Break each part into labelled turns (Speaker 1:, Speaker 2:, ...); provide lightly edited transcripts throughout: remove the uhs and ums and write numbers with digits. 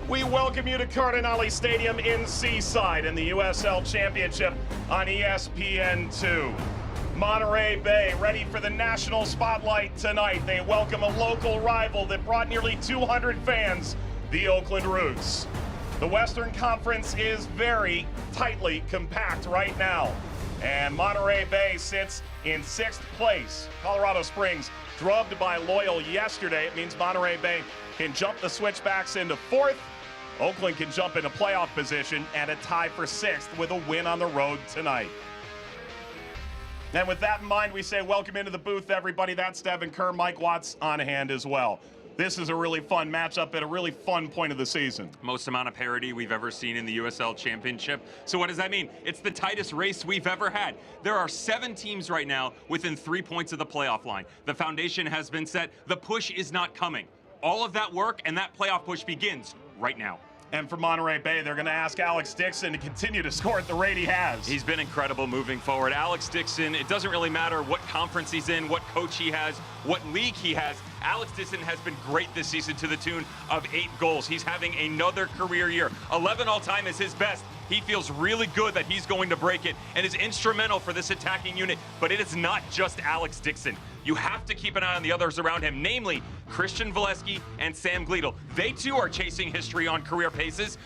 Speaker 1: We welcome you to Cardinale Stadium in Seaside in the USL Championship on ESPN2. Monterey Bay ready for the national spotlight tonight. They welcome a local rival that brought nearly 200 fans, the Oakland Roots. The Western Conference is very tightly compact right now, and Monterey Bay sits in 6th place. Colorado Springs drubbed by Loyal yesterday. It means Monterey Bay can jump the switchbacks into 4th. Oakland can jump into playoff position and a tie for 6th with a win on the road tonight. And with that in mind, we say welcome into the booth, everybody. That's Devin Kerr, Mike Watts on hand as well. This is a really fun matchup at a really fun point of the season.
Speaker 2: Most amount of parity we've ever seen in the USL Championship. So what does that mean? It's the tightest race we've ever had. There are 7 teams right now within 3 points of the playoff line. The foundation has been set. The push is not coming. All of that work and that playoff push begins right now.
Speaker 1: And for Monterey Bay, they're going to ask Alex Dixon to continue to score at the rate he has.
Speaker 2: He's been incredible moving forward. Alex Dixon, it doesn't really matter what conference he's in, what coach he has, what league he has. Alex Dixon has been great this season to the tune of 8 goals. He's having another career year. 11 all-time is his best. He feels really good that he's going to break it and is instrumental for this attacking unit. But it is not just Alex Dixon. You have to keep an eye on the others around him, namely Christian Valesky and Sam Gleadle. They too are chasing history on career paces.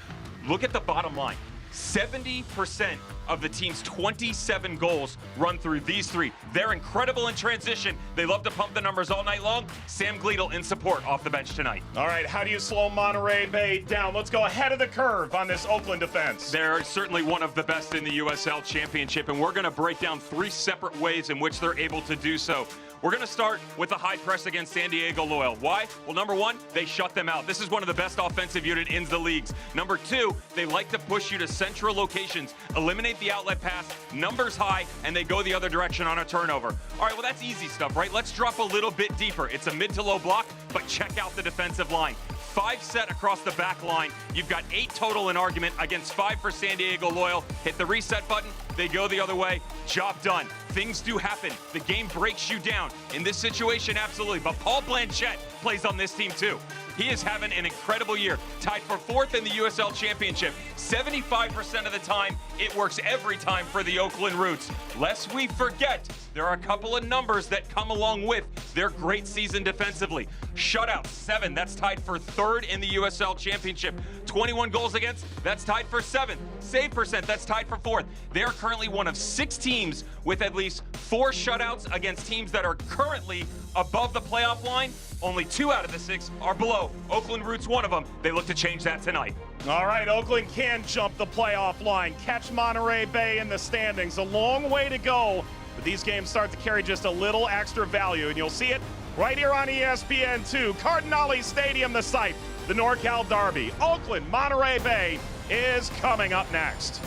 Speaker 2: Look at the bottom line. 70% of the team's 27 goals run through these 3. They're incredible in transition. They love to pump the numbers all night long. Sam Gleadle in support off the bench tonight.
Speaker 1: All right, how do you slow Monterey Bay down? Let's go ahead of the curve on this Oakland defense.
Speaker 2: They're certainly one of the best in the USL Championship, and we're going to break down 3 separate ways in which they're able to do so. We're going to start with the high press against San Diego Loyal. Why? Well, number 1, they shut them out. This is one of the best offensive unit in the leagues. Number 2, they like to push you to central locations, eliminate the outlet pass, numbers high, and they go the other direction on a turnover. All right, well, that's easy stuff, right? Let's drop a little bit deeper. It's a mid to low block, but check out the defensive line. 5 set across the back line. You've got 8 total in argument against 5 for San Diego Loyal. Hit the reset button. They go the other way. Job done. Things do happen. The game breaks you down. In this situation, absolutely. But Paul Blanchette plays on this team too. He is having an incredible year. Tied for 4th in the USL Championship. 75% of the time, it works every time for the Oakland Roots. Lest we forget, there are a couple of numbers that come along with their great season defensively. Shutout, 7. That's tied for 3rd in the USL Championship. 21 goals against, that's tied for 7th. Save percent, that's tied for 4th. They are currently one of 6 teams with at least 4 shutouts against teams that are currently above the playoff line. Only 2 out of the 6 are below. Oakland Roots, one of them. They look to change that tonight.
Speaker 1: All right, Oakland can jump the playoff line. Catch Monterey Bay in the standings. A long way to go, but these games start to carry just a little extra value, and you'll see it right here on ESPN2. Cardinale Stadium, the site, the NorCal Derby. Oakland, Monterey Bay is coming up next.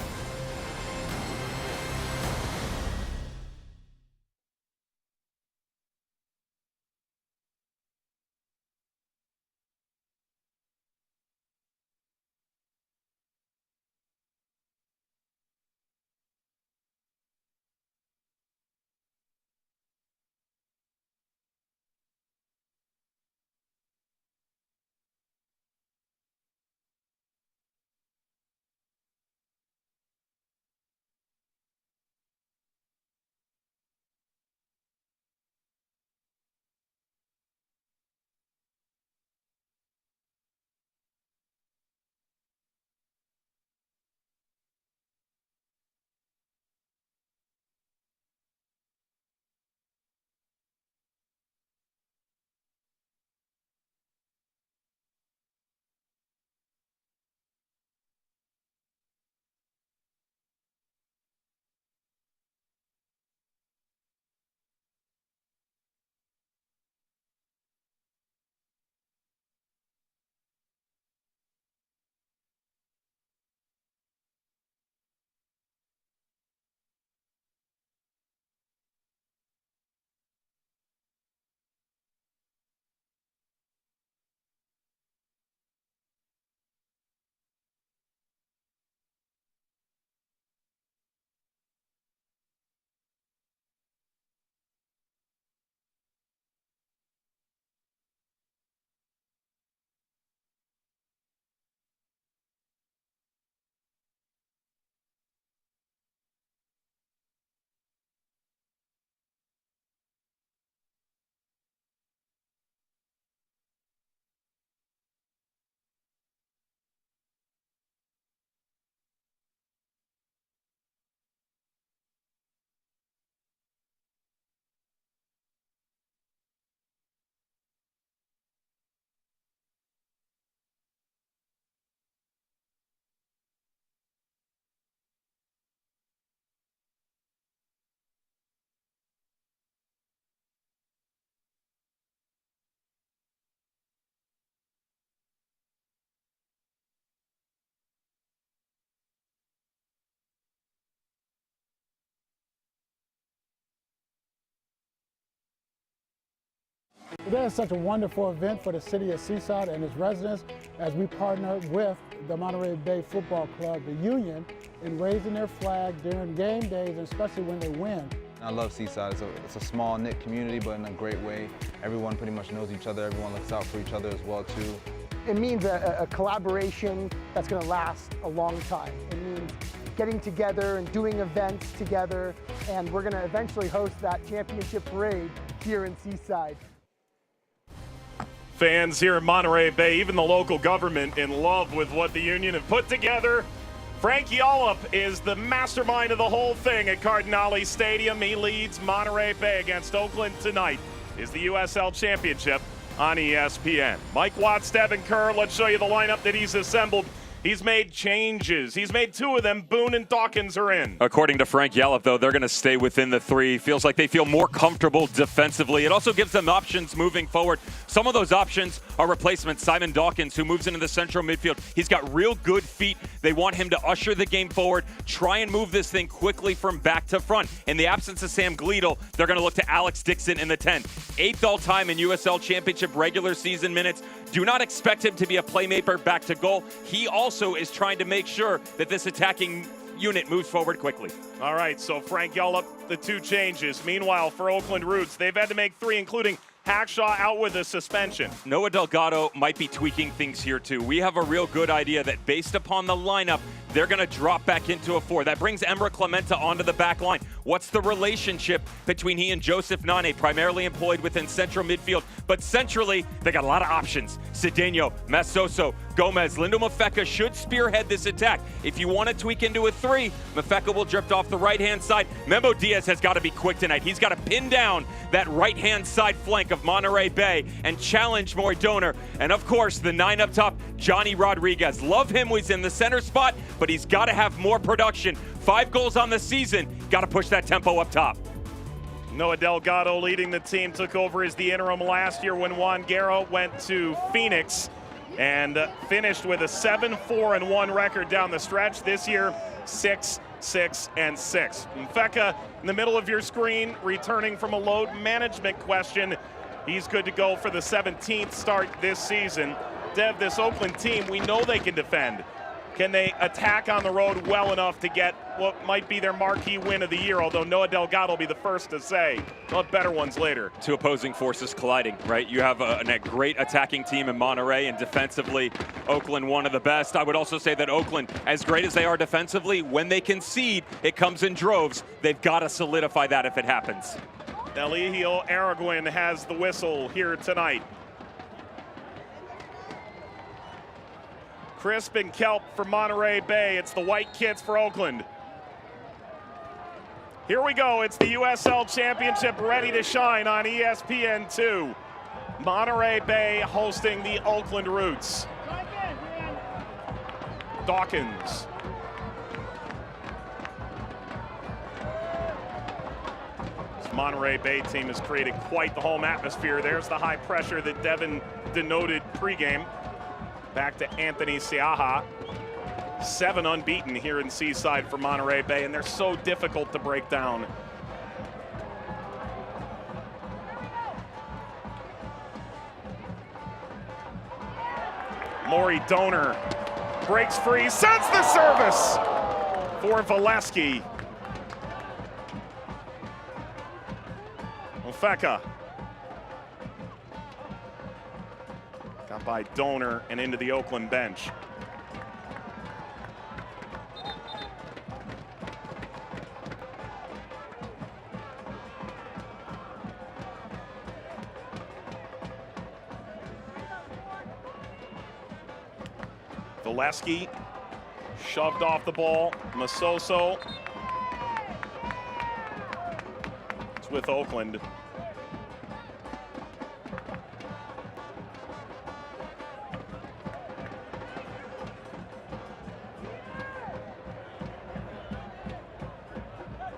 Speaker 3: Today is such a wonderful event for the city of Seaside and its residents as we partner with the Monterey Bay Football Club, the union, in raising their flag during game days, and especially when they win.
Speaker 4: I love Seaside. It's a small knit community, but in a great way. Everyone pretty much knows each other. Everyone looks out for each other as well too.
Speaker 5: It means a collaboration that's going to last a long time. It means getting together and doing events together, and we're going to eventually host that championship parade here in Seaside.
Speaker 1: Fans here in Monterey Bay, even the local government, in love with what the union have put together. Frank Yallop is the mastermind of the whole thing at Cardinale Stadium. He leads Monterey Bay against Oakland tonight. Is the USL Championship on ESPN. Mike Watts, Devin Kerr, let's show you the lineup that he's assembled. He's made changes. He's made two of them. Boone and Dawkins are in.
Speaker 2: According to Frank Yallop, though, they're going to stay within the three. Feels like they feel more comfortable defensively. It also gives them options moving forward. Some of those options are replacements. Simon Dawkins, who moves into the central midfield. He's got real good feet. They want him to usher the game forward, try and move this thing quickly from back to front. In the absence of Sam Gleadle, they're going to look to Alex Dixon in the 10. 8th all-time in USL Championship regular season minutes. Do not expect him to be a playmaker back to goal. He also is trying to make sure that this attacking unit moves forward quickly.
Speaker 1: All right, so Frank Yallop, the two changes. Meanwhile, for Oakland Roots, they've had to make three, including Hackshaw out with a suspension.
Speaker 2: Noah Delgado might be tweaking things here too. We have a real good idea that based upon the lineup, they're going to drop back into a 4. That brings Emra Clementa onto the back line. What's the relationship between he and Joseph Nane, primarily employed within central midfield? But centrally, they got a lot of options. Cedeno, Massoso, Gomez, Lindo Mafeka should spearhead this attack. If you want to tweak into a 3, Mafeka will drift off the right-hand side. Memo Diaz has got to be quick tonight. He's got to pin down that right-hand side flank of Monterey Bay and challenge Maury Donor. And of course, the 9 up top, Johnny Rodriguez. Love him when he's in the center spot, but he's got to have more production. 5 goals on the season. Got to push that tempo up top.
Speaker 1: Noah Delgado leading the team, took over as the interim last year when Juan Guerra went to Phoenix and finished with a 7-4-1 record down the stretch. This year, 6-6-6. Mfeka in the middle of your screen, returning from a load management question. He's good to go for the 17th start this season. Dev, this Oakland team, we know they can defend. Can they attack on the road well enough to get what might be their marquee win of the year? Although Noah Delgado will be the first to say they'll have better ones later.
Speaker 2: Two opposing forces colliding, right? You have a great attacking team in Monterey, and defensively, Oakland one of the best. I would also say that Oakland, as great as they are defensively, when they concede, it comes in droves. They've got to solidify that if it happens.
Speaker 1: Eligio Araguin has the whistle here tonight. Crisp and Kelp for Monterey Bay. It's the white kits for Oakland. Here we go. It's the USL Championship ready to shine on ESPN2. Monterey Bay hosting the Oakland Roots. Dawkins. This Monterey Bay team has created quite the home atmosphere. There's the high pressure that Devin denoted pregame. Back to Anthony Siaha. 7 unbeaten here in Seaside for Monterey Bay, and they're so difficult to break down. Maury Donor breaks free, sends the service for Valesky. Mfeka. Got by Donor and into the Oakland bench. Valesky shoved off the ball. Massoso. It's with Oakland.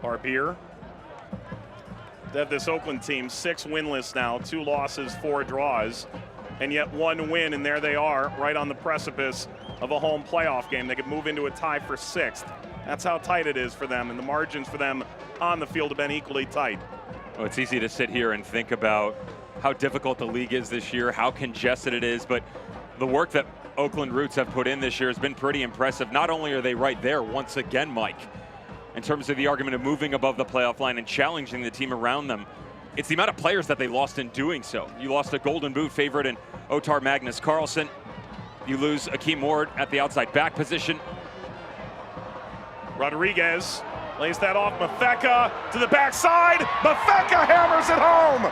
Speaker 1: Barbier. They have this Oakland team 6 winless now, 2 losses, 4 draws, and yet 1 win, and there they are, right on the precipice of a home playoff game. They could move into a tie for 6th. That's how tight it is for them, and the margins for them on the field have been equally tight.
Speaker 2: Well, it's easy to sit here and think about how difficult the league is this year, how congested it is, but the work that Oakland Roots have put in this year has been pretty impressive. Not only are they right there once again, Mike, in terms of the argument of moving above the playoff line and challenging the team around them, it's the amount of players that they lost in doing so. You lost a Golden Boot favorite in Otar Magnus Carlson. You lose Akeem Ward at the outside back position.
Speaker 1: Rodriguez lays that off. Mafeka to the backside. Mafeka hammers it home.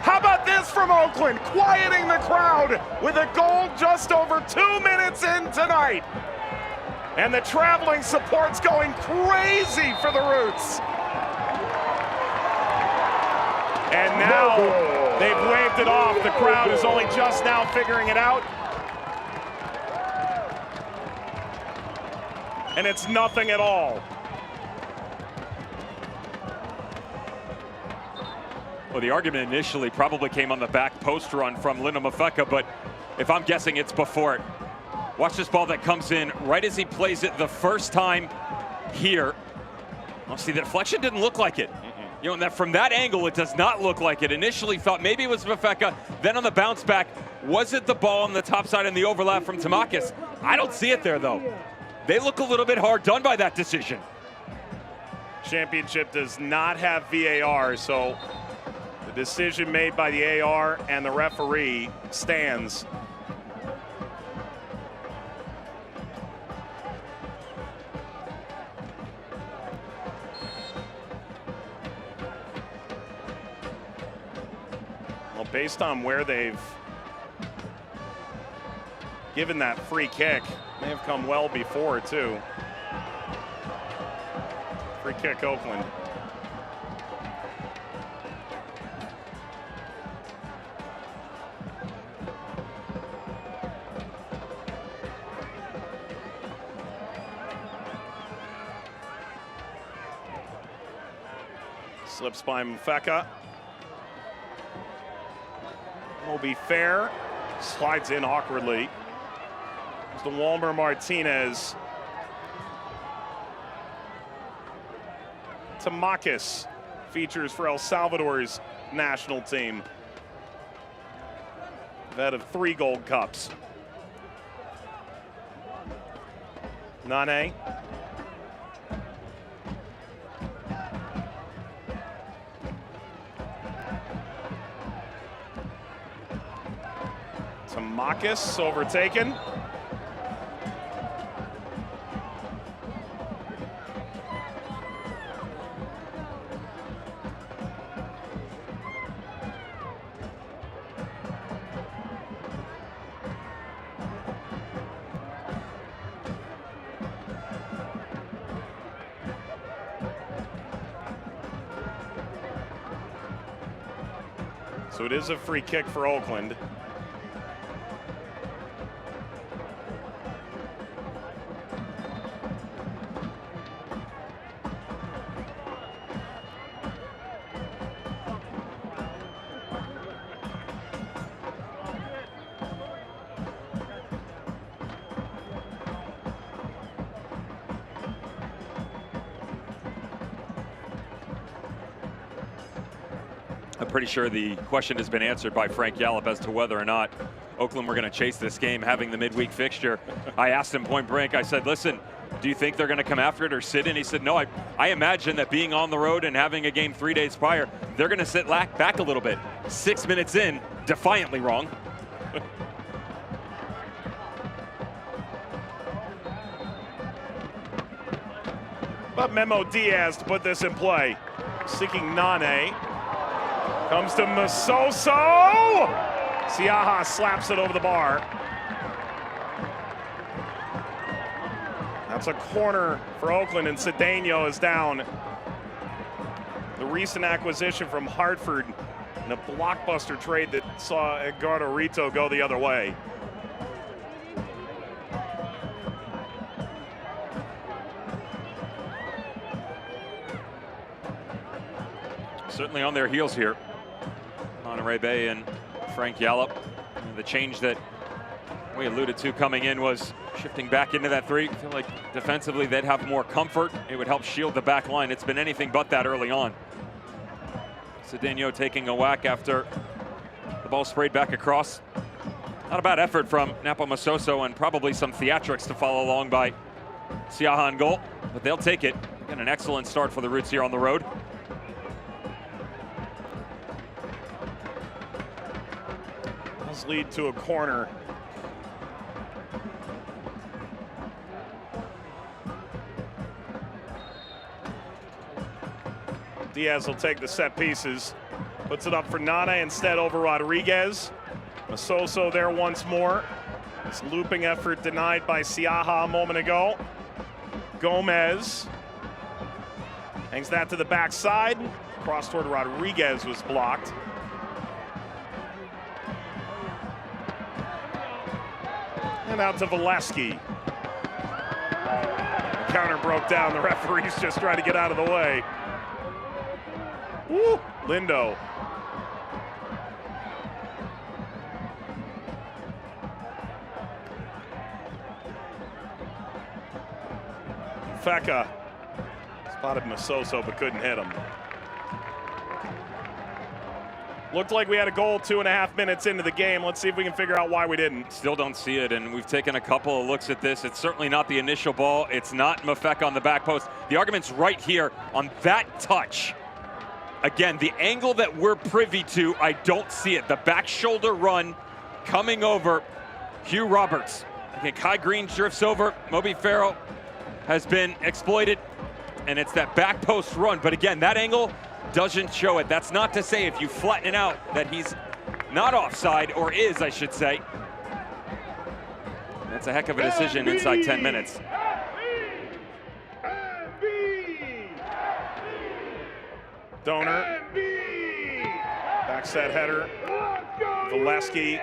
Speaker 1: How about this from Oakland, quieting the crowd with a goal just over 2 minutes in tonight. And the traveling support's going crazy for the Roots. And now they've waved it off. The crowd is only just now figuring it out. And it's nothing at all.
Speaker 2: Well, the argument initially probably came on the back post run from Linda Mafeka, but if I'm guessing, it's before it. Watch this ball that comes in right as he plays it the first time here. Well, see, the deflection didn't look like it. You know, and that from that angle, it does not look like it. Initially thought maybe it was Mafeka, then on the bounce back, was it the ball on the top side and the overlap from Tamakis? I don't see it there, though. They look a little bit hard done by that decision.
Speaker 1: Championship does not have VAR, so the decision made by the AR and the referee stands. Well, based on where they've given that free kick, may have come well before, too. Free kick, Oakland. Slips by Mafeka. Will be fair. Slides in awkwardly. It's the Walmer Martinez. Tamakis features for El Salvador's national team. Vet of 3 gold cups. Nane. Tamakis overtaken. So it is a free kick for Oakland.
Speaker 2: I'm pretty sure the question has been answered by Frank Yallop as to whether or not Oakland were going to chase this game having the midweek fixture. I asked him point blank, I said, listen, do you think they're going to come after it or sit in? He said, no, I imagine that being on the road and having a game 3 days prior, they're going to sit back a little bit. 6 minutes in, defiantly wrong.
Speaker 1: But Memo Diaz to put this in play. Seeking Nane. Comes to Masoso. Siaha slaps it over the bar. That's a corner for Oakland, and Cedeno is down. The recent acquisition from Hartford in a blockbuster trade that saw Edgardo Rito go the other way.
Speaker 2: Certainly on their heels here. Monterey Bay and Frank Yallop. And the change that we alluded to coming in was shifting back into that 3. I feel like defensively they'd have more comfort. It would help shield the back line. It's been anything but that early on. Cedeno taking a whack after Ball sprayed back across. Not a bad effort from Napo Masoso, and probably some theatrics to follow along by Siaha in goal, but they'll take it. Again, an excellent start for the Roots here on the road.
Speaker 1: Let's lead to a corner. Diaz will take the set pieces. Puts it up for Nana instead over Rodriguez. Masoso there once more. This looping effort denied by Siaha a moment ago. Gomez hangs that to the backside. Cross toward Rodriguez was blocked. And out to Valesky. The counter broke down. The referee's just trying to get out of the way. Woo! Lindo. Feka spotted Masoso but couldn't hit him. Looked like we had a goal 2.5 minutes into the game. Let's see if we can figure out why we didn't.
Speaker 2: Still don't see it, and we've taken a couple of looks at this. It's certainly not the initial ball. It's not Mafeka on the back post. The argument's right here on that touch. Again, the angle that we're privy to, I don't see it. The back shoulder run coming over Hugh Roberts. Again, Kai Green drifts over. Moby Farrow has been exploited, and it's that back post run. But again, that angle doesn't show it. That's not to say if you flatten it out that he's not offside, or is, I should say. That's a heck of a decision inside 10 minutes.
Speaker 1: Donor. Backset header. Valesky.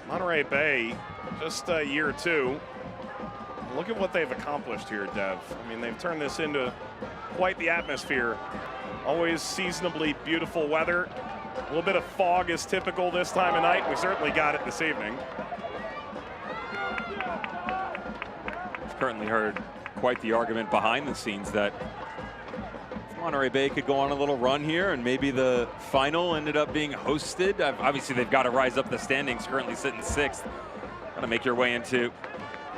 Speaker 1: Monterey Bay, just a year or two. Look at what they've accomplished here, Dev. I mean, they've turned this into quite the atmosphere. Always seasonably beautiful weather. A little bit of fog is typical this time of night. We certainly got it this evening.
Speaker 2: I've currently heard quite the argument behind the scenes that Monterey Bay could go on a little run here, and maybe the final ended up being hosted. Obviously, they've got to rise up the standings, currently sitting 6th. Got to make your way into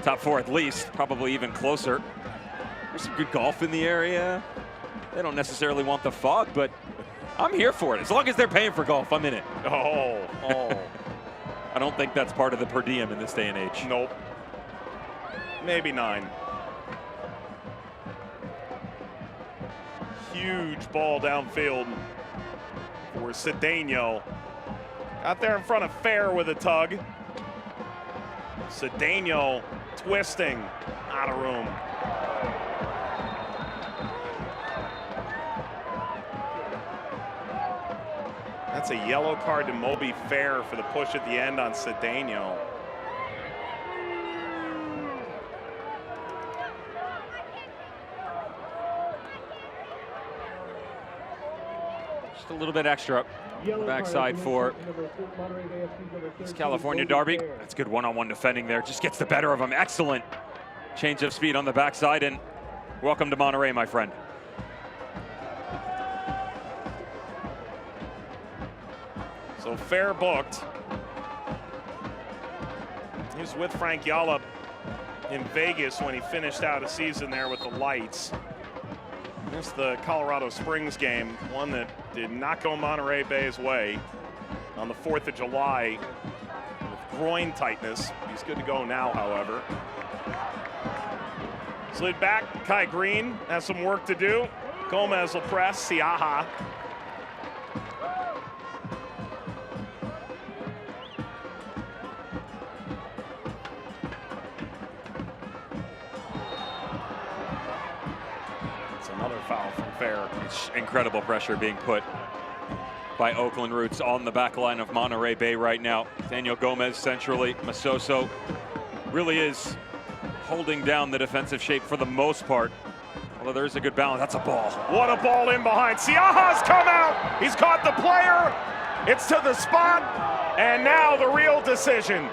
Speaker 2: top 4 at least, probably even closer. There's some good golf in the area. They don't necessarily want the fog, but I'm here for it. As long as they're paying for golf, I'm in it.
Speaker 1: Oh.
Speaker 2: I don't think that's part of the per diem in this day and age.
Speaker 1: Nope. Maybe 9. Huge ball downfield for Cedeno. Out there in front of Fair with a tug. Cedeno twisting out of room. That's a yellow card to Moby Fair for the push at the end on Cedeno.
Speaker 2: Just a little bit extra backside for this California Derby. That's good one-on-one defending there. Just gets the better of him. Excellent change of speed on the backside, and welcome to Monterey, my friend.
Speaker 1: So Fair booked. He was with Frank Yallop in Vegas when he finished out a season there with the Lights. This is the Colorado Springs game, one that did not go Monterey Bay's way on the 4th of July with groin tightness. He's good to go now, however. Slid back, Kai Green has some work to do. Gomez will press, Siaha. Another foul from Fair.
Speaker 2: It's incredible pressure being put by Oakland Roots on the back line of Monterey Bay right now. Daniel Gomez centrally. Masoso really is holding down the defensive shape for the most part. Although there is a good balance. That's a ball.
Speaker 1: What a ball in behind. Siaha's come out. He's caught the player. It's to the spot. And now the real decision.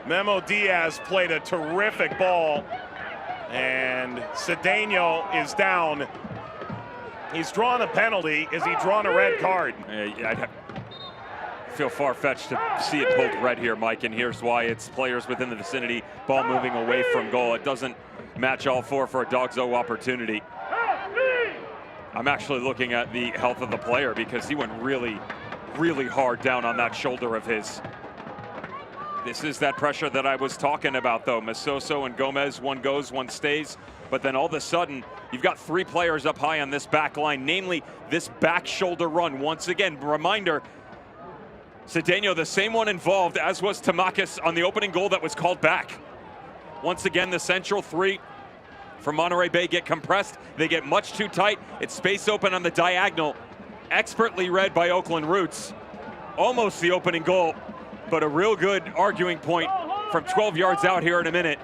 Speaker 1: Memo Diaz played a terrific ball, and Cedeno is down. He's drawn a penalty. Is he drawn a red card?
Speaker 2: I feel far-fetched to see it pulled red here, Mike, and here's why. It's players within the vicinity, ball moving away from goal. It doesn't match all four for a dog's-o opportunity. I'm actually looking at the health of the player because he went really, really hard down on that shoulder of his. This is that pressure that I was talking about, though. Masoso and Gomez, one goes, one stays. But then all of a sudden, you've got three players up high on this back line, namely this back shoulder run. Once again, reminder, Cedeno, the same one involved as was Tamakis on the opening goal that was called back. Once again, the central three from Monterey Bay get compressed. They get much too tight. It's space open on the diagonal. Expertly read by Oakland Roots. Almost the opening goal, but a real good arguing point from 12 yards out here in a minute.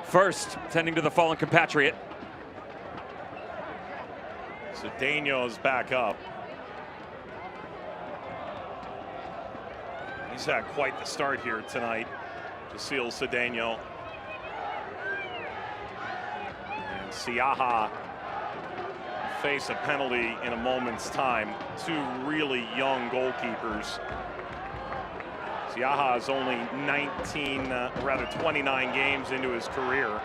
Speaker 2: First, tending to the fallen compatriot.
Speaker 1: Cedeno's back up. He's had quite the start here tonight to seal Cedeno. And Siaha face a penalty in a moment's time. Two really young goalkeepers. Siaha is only 29 games into his career.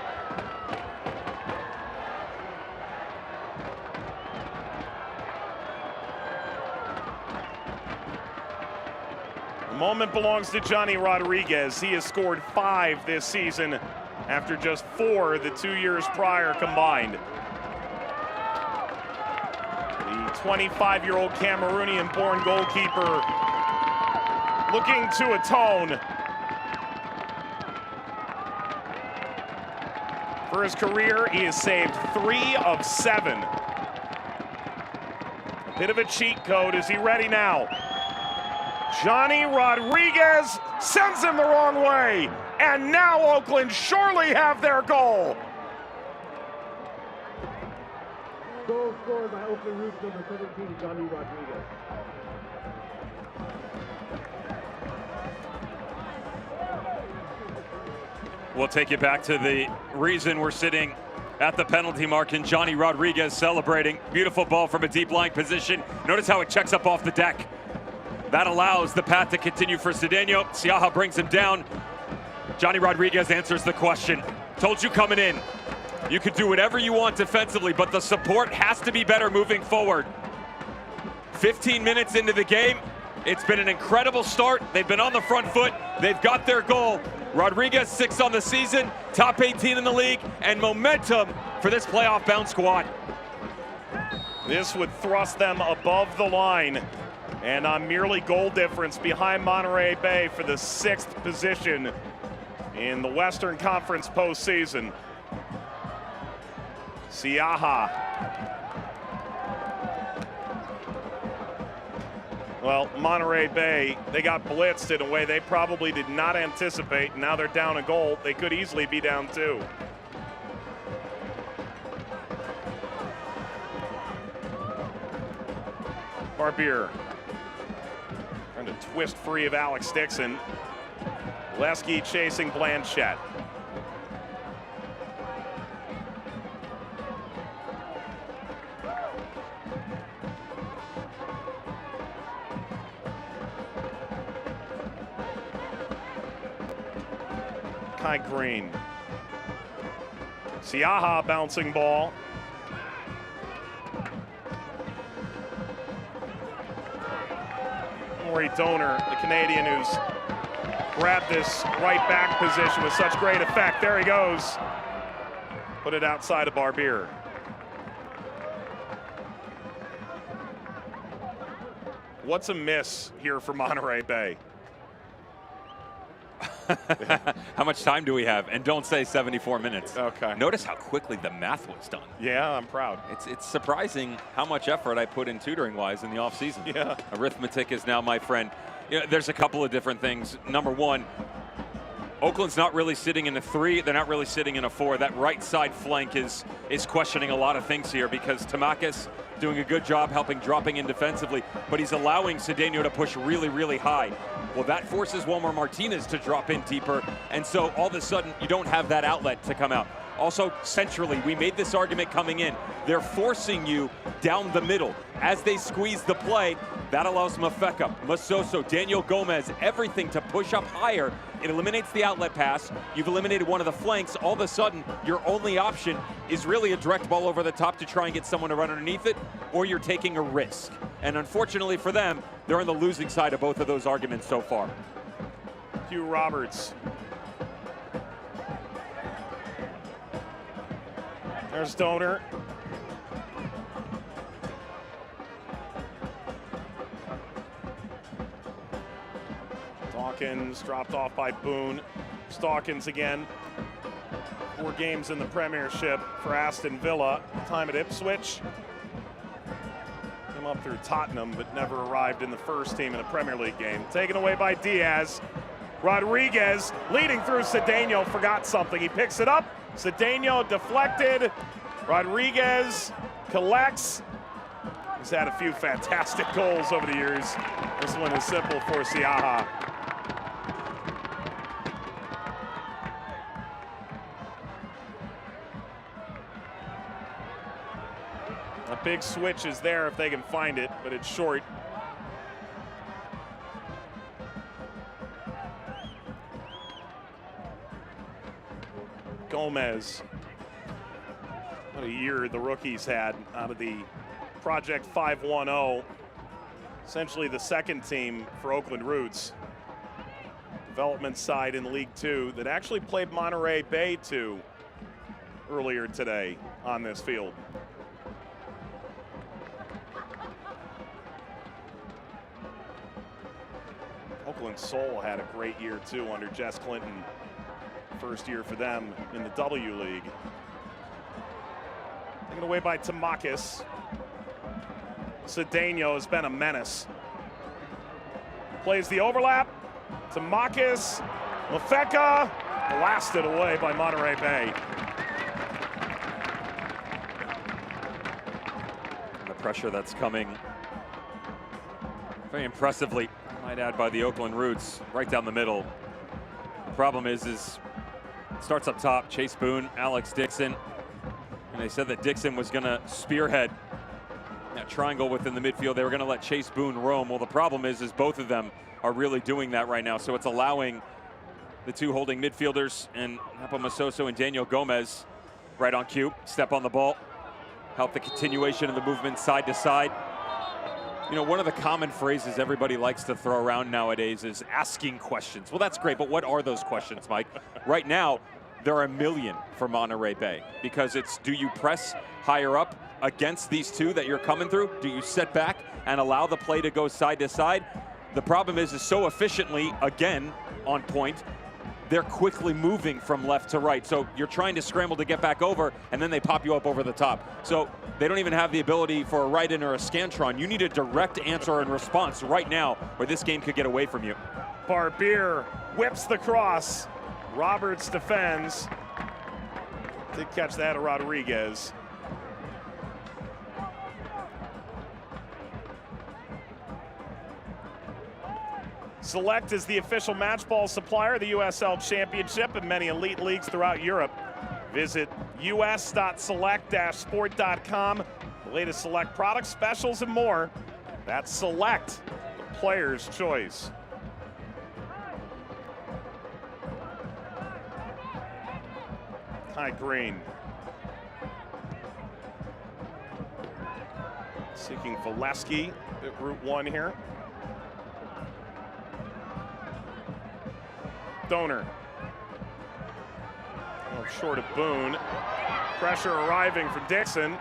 Speaker 1: The moment belongs to Johnny Rodriguez. He has scored 5 this season after just 4 the 2 years prior combined. The 25-year-old Cameroonian-born goalkeeper looking to atone for his career. He has saved 3 of 7. A bit of a cheat code. Is he ready now? Johnny Rodriguez sends him the wrong way, and now Oakland surely have their goal.
Speaker 6: Goal scored by Oakland Roots number 17, Johnny Rodriguez.
Speaker 2: We'll take you back to the reason we're sitting at the penalty mark, and Johnny Rodriguez celebrating. Beautiful ball from a deep line position. Notice how it checks up off the deck. That allows the path to continue for Cedeno. Siaha brings him down. Johnny Rodriguez answers the question. Told you coming in, you could do whatever you want defensively, but the support has to be better moving forward. 15 minutes into the game, it's been an incredible start. They've been on the front foot. They've got their goal. Rodriguez 6 on the season, top 18 in the league, and momentum for this playoff-bound squad.
Speaker 1: This would thrust them above the line and on merely goal difference behind Monterey Bay for the 6th position in the Western Conference postseason. Siaha. Well, Monterey Bay, they got blitzed in a way they probably did not anticipate. Now they're down a goal. They could easily be down 2. Barbier trying to twist free of Alex Dixon. Lesky chasing Blanchette. Kai Green. Siaha bouncing ball. Maury Donor, the Canadian who's grabbed this right back position with such great effect. There he goes. Put it outside of Barbier. What's a miss here for Monterey Bay?
Speaker 2: How much time do we have? And don't say 74 minutes.
Speaker 1: Okay.
Speaker 2: Notice how quickly the math was done.
Speaker 1: Yeah, I'm proud.
Speaker 2: It's surprising how much effort I put in tutoring-wise in the offseason.
Speaker 1: Yeah.
Speaker 2: Arithmetic is now my friend. You know, there's a couple of different things. Number one, Oakland's not really sitting in a 3. They're not really sitting in a 4. That right side flank is questioning a lot of things here because Tamakis doing a good job helping dropping in defensively, but he's allowing Cedeno to push really, really high. Well, that forces Wilmer Martinez to drop in deeper, and so all of a sudden you don't have that outlet to come out. Also, centrally, we made this argument coming in. They're forcing you down the middle. As they squeeze the play, that allows Mafeka, Masoso, Daniel Gomez, everything to push up higher. It eliminates the outlet pass. You've eliminated one of the flanks. All of a sudden, your only option is really a direct ball over the top to try and get someone to run underneath it, or you're taking a risk. And unfortunately for them, they're on the losing side of both of those arguments so far.
Speaker 1: Hugh Roberts. There's Donor. Dawkins dropped off by Boone. Dawkins again. 4 games in the Premiership for Aston Villa. Time at Ipswich. Came up through Tottenham, but never arrived in the first team in a Premier League game. Taken away by Diaz. Rodriguez leading through Cedeno, forgot something. He picks it up. Cedeno deflected. Rodriguez collects. He's had a few fantastic goals over the years. This one is simple for Siaha. A big switch is there if they can find it, but it's short. Gomez. What a year the rookies had out of the Project 510. Essentially the second team for Oakland Roots. Development side in League Two that actually played Monterey Bay 2 earlier today on this field. Oakland Soul had a great year too under Jess Clinton. First year for them in the W League. Taken away by Tamakis. Cedeno has been a menace. Plays the overlap. Tamakis. Mafeka. Blasted away by Monterey Bay.
Speaker 2: The pressure that's coming very impressively, I might add, by the Oakland Roots right down the middle. The problem is it starts up top. Chase Boone, Alex Dixon. And they said that Dixon was going to spearhead that triangle within the midfield. They were going to let Chase Boone roam. Well, the problem is both of them are really doing that right now. So it's allowing the two holding midfielders and Nepo Masoso and Daniel Gomez right on cue. Step on the ball. Help the continuation of the movement side to side. You know, one of the common phrases everybody likes to throw around nowadays is asking questions. Well, that's great, but what are those questions, Mike? Right now, there are a million for Monterey Bay because it's, do you press higher up against these two that you're coming through? Do you sit back and allow the play to go side to side? The problem is so efficiently, again, on point, they're quickly moving from left to right. So you're trying to scramble to get back over, and then they pop you up over the top. So they don't even have the ability for a right-in or a scantron. You need a direct answer and response right now, or this game could get away from you.
Speaker 1: Barbier whips the cross. Roberts defends. Did catch that to Rodriguez. Select is the official match ball supplier of the USL Championship and many elite leagues throughout Europe. Visit us.select-sport.com. The latest Select products, specials, and more. That's Select, the player's choice. Ty Green. Seeking Valesky at Route 1 here. Donor. Oh, short of Boone. Pressure arriving for Dixon.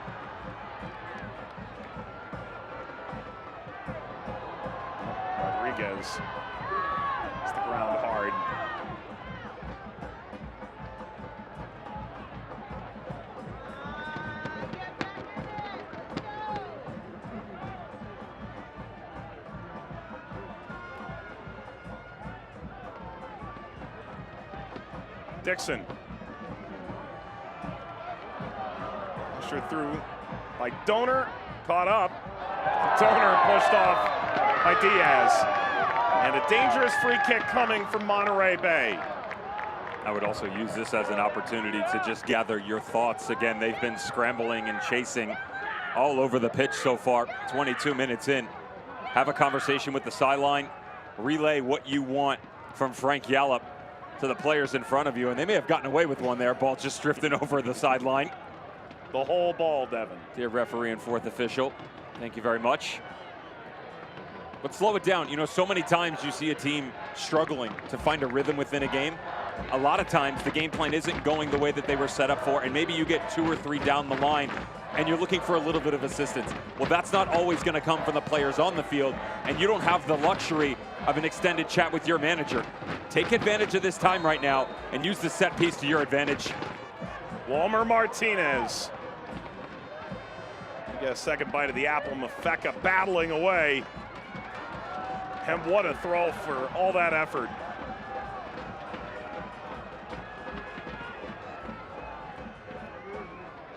Speaker 1: Rodriguez. It's the ground hard. Dixon. Pusher through by Donor, caught up. Donor pushed off by Diaz. And a dangerous free kick coming from Monterey Bay.
Speaker 2: I would also use this as an opportunity to just gather your thoughts. Again, they've been scrambling and chasing all over the pitch so far, 22 minutes in. Have a conversation with the sideline, relay what you want from Frank Yallop to the players in front of you, and they may have gotten away with one there. Ball just drifting over the sideline.
Speaker 1: The whole ball, Devin.
Speaker 2: Dear referee and fourth official, thank you very much. But slow it down. You know, so many times you see a team struggling to find a rhythm within a game. A lot of times the game plan isn't going the way that they were set up for, and maybe you get 2 or 3 down the line and you're looking for a little bit of assistance. Well, that's not always going to come from the players on the field, and you don't have the luxury of an extended chat with your manager. Take advantage of this time right now and use the set piece to your advantage.
Speaker 1: Walmer Martinez. You get a second bite of the apple. Mafeka battling away. And what a throw for all that effort.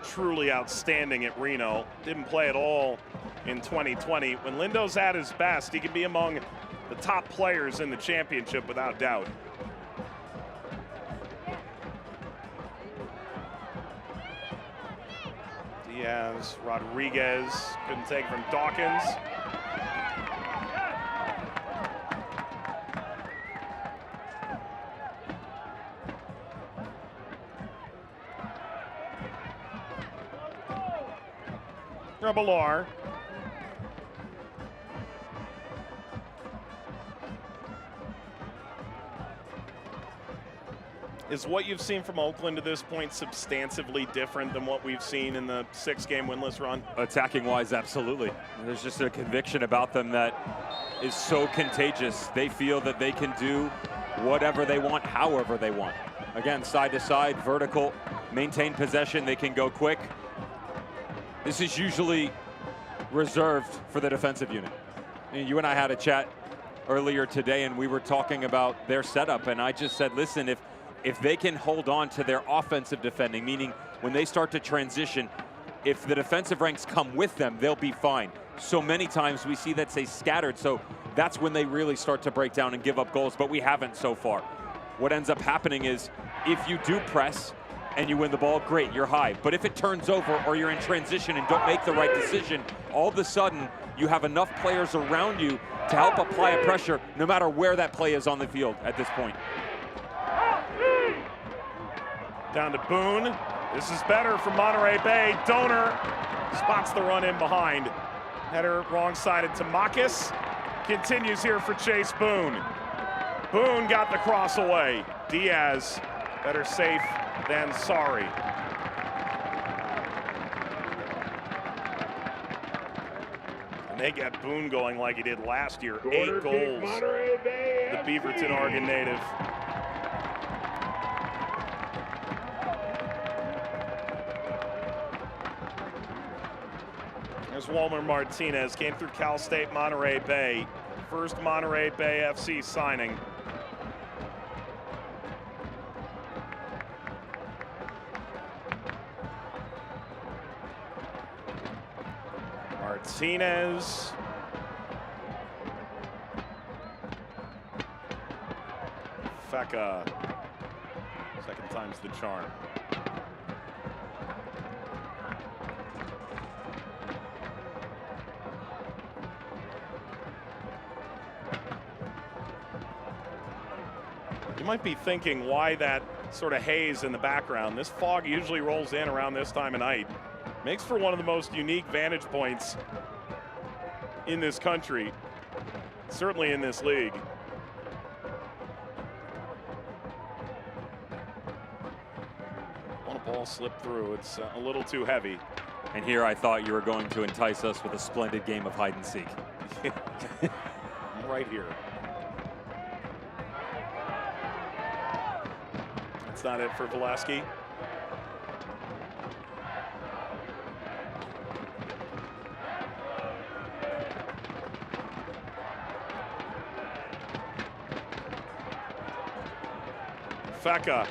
Speaker 1: Truly outstanding at Reno. Didn't play at all in 2020. When Lindo's at his best, he can be among the top players in the championship without doubt. Diaz, Rodriguez, couldn't take it from Dawkins. Rebelar. Is what you've seen from Oakland to this point substantively different than what we've seen in the 6-game winless run?
Speaker 2: Attacking-wise, absolutely. There's just a conviction about them that is so contagious. They feel that they can do whatever they want, however they want. Again, side to side, vertical, maintain possession, they can go quick. This is usually reserved for the defensive unit. And you and I had a chat earlier today, and we were talking about their setup, and I just said, listen, if they can hold on to their offensive defending, meaning when they start to transition, if the defensive ranks come with them, they'll be fine. So many times we see that, say, scattered, so that's when they really start to break down and give up goals, but we haven't so far. What ends up happening is, if you do press and you win the ball, great, you're high. But if it turns over or you're in transition and don't make the right decision, all of a sudden you have enough players around you to help apply a pressure no matter where that play is on the field at this point.
Speaker 1: Down to Boone. This is better from Monterey Bay. Donor spots the run in behind. Header wrong-sided to Makis. Continues here for Chase Boone. Boone got the cross away. Diaz, better safe than sorry. And they get Boone going like he did last year. 8 goals. The Beaverton Oregon native. There's Walmer Martinez, came through Cal State Monterey Bay. First Monterey Bay FC signing. Martinez. Feka. Second time's the charm. You might be thinking, why that sort of haze in the background? This fog usually rolls in around this time of night. Makes for one of the most unique vantage points in this country, certainly in this league. Want a ball slip through, it's a little too heavy.
Speaker 2: And here I thought you were going to entice us with a splendid game of hide and seek.
Speaker 1: Right here. That's not it for Velasquez. Feka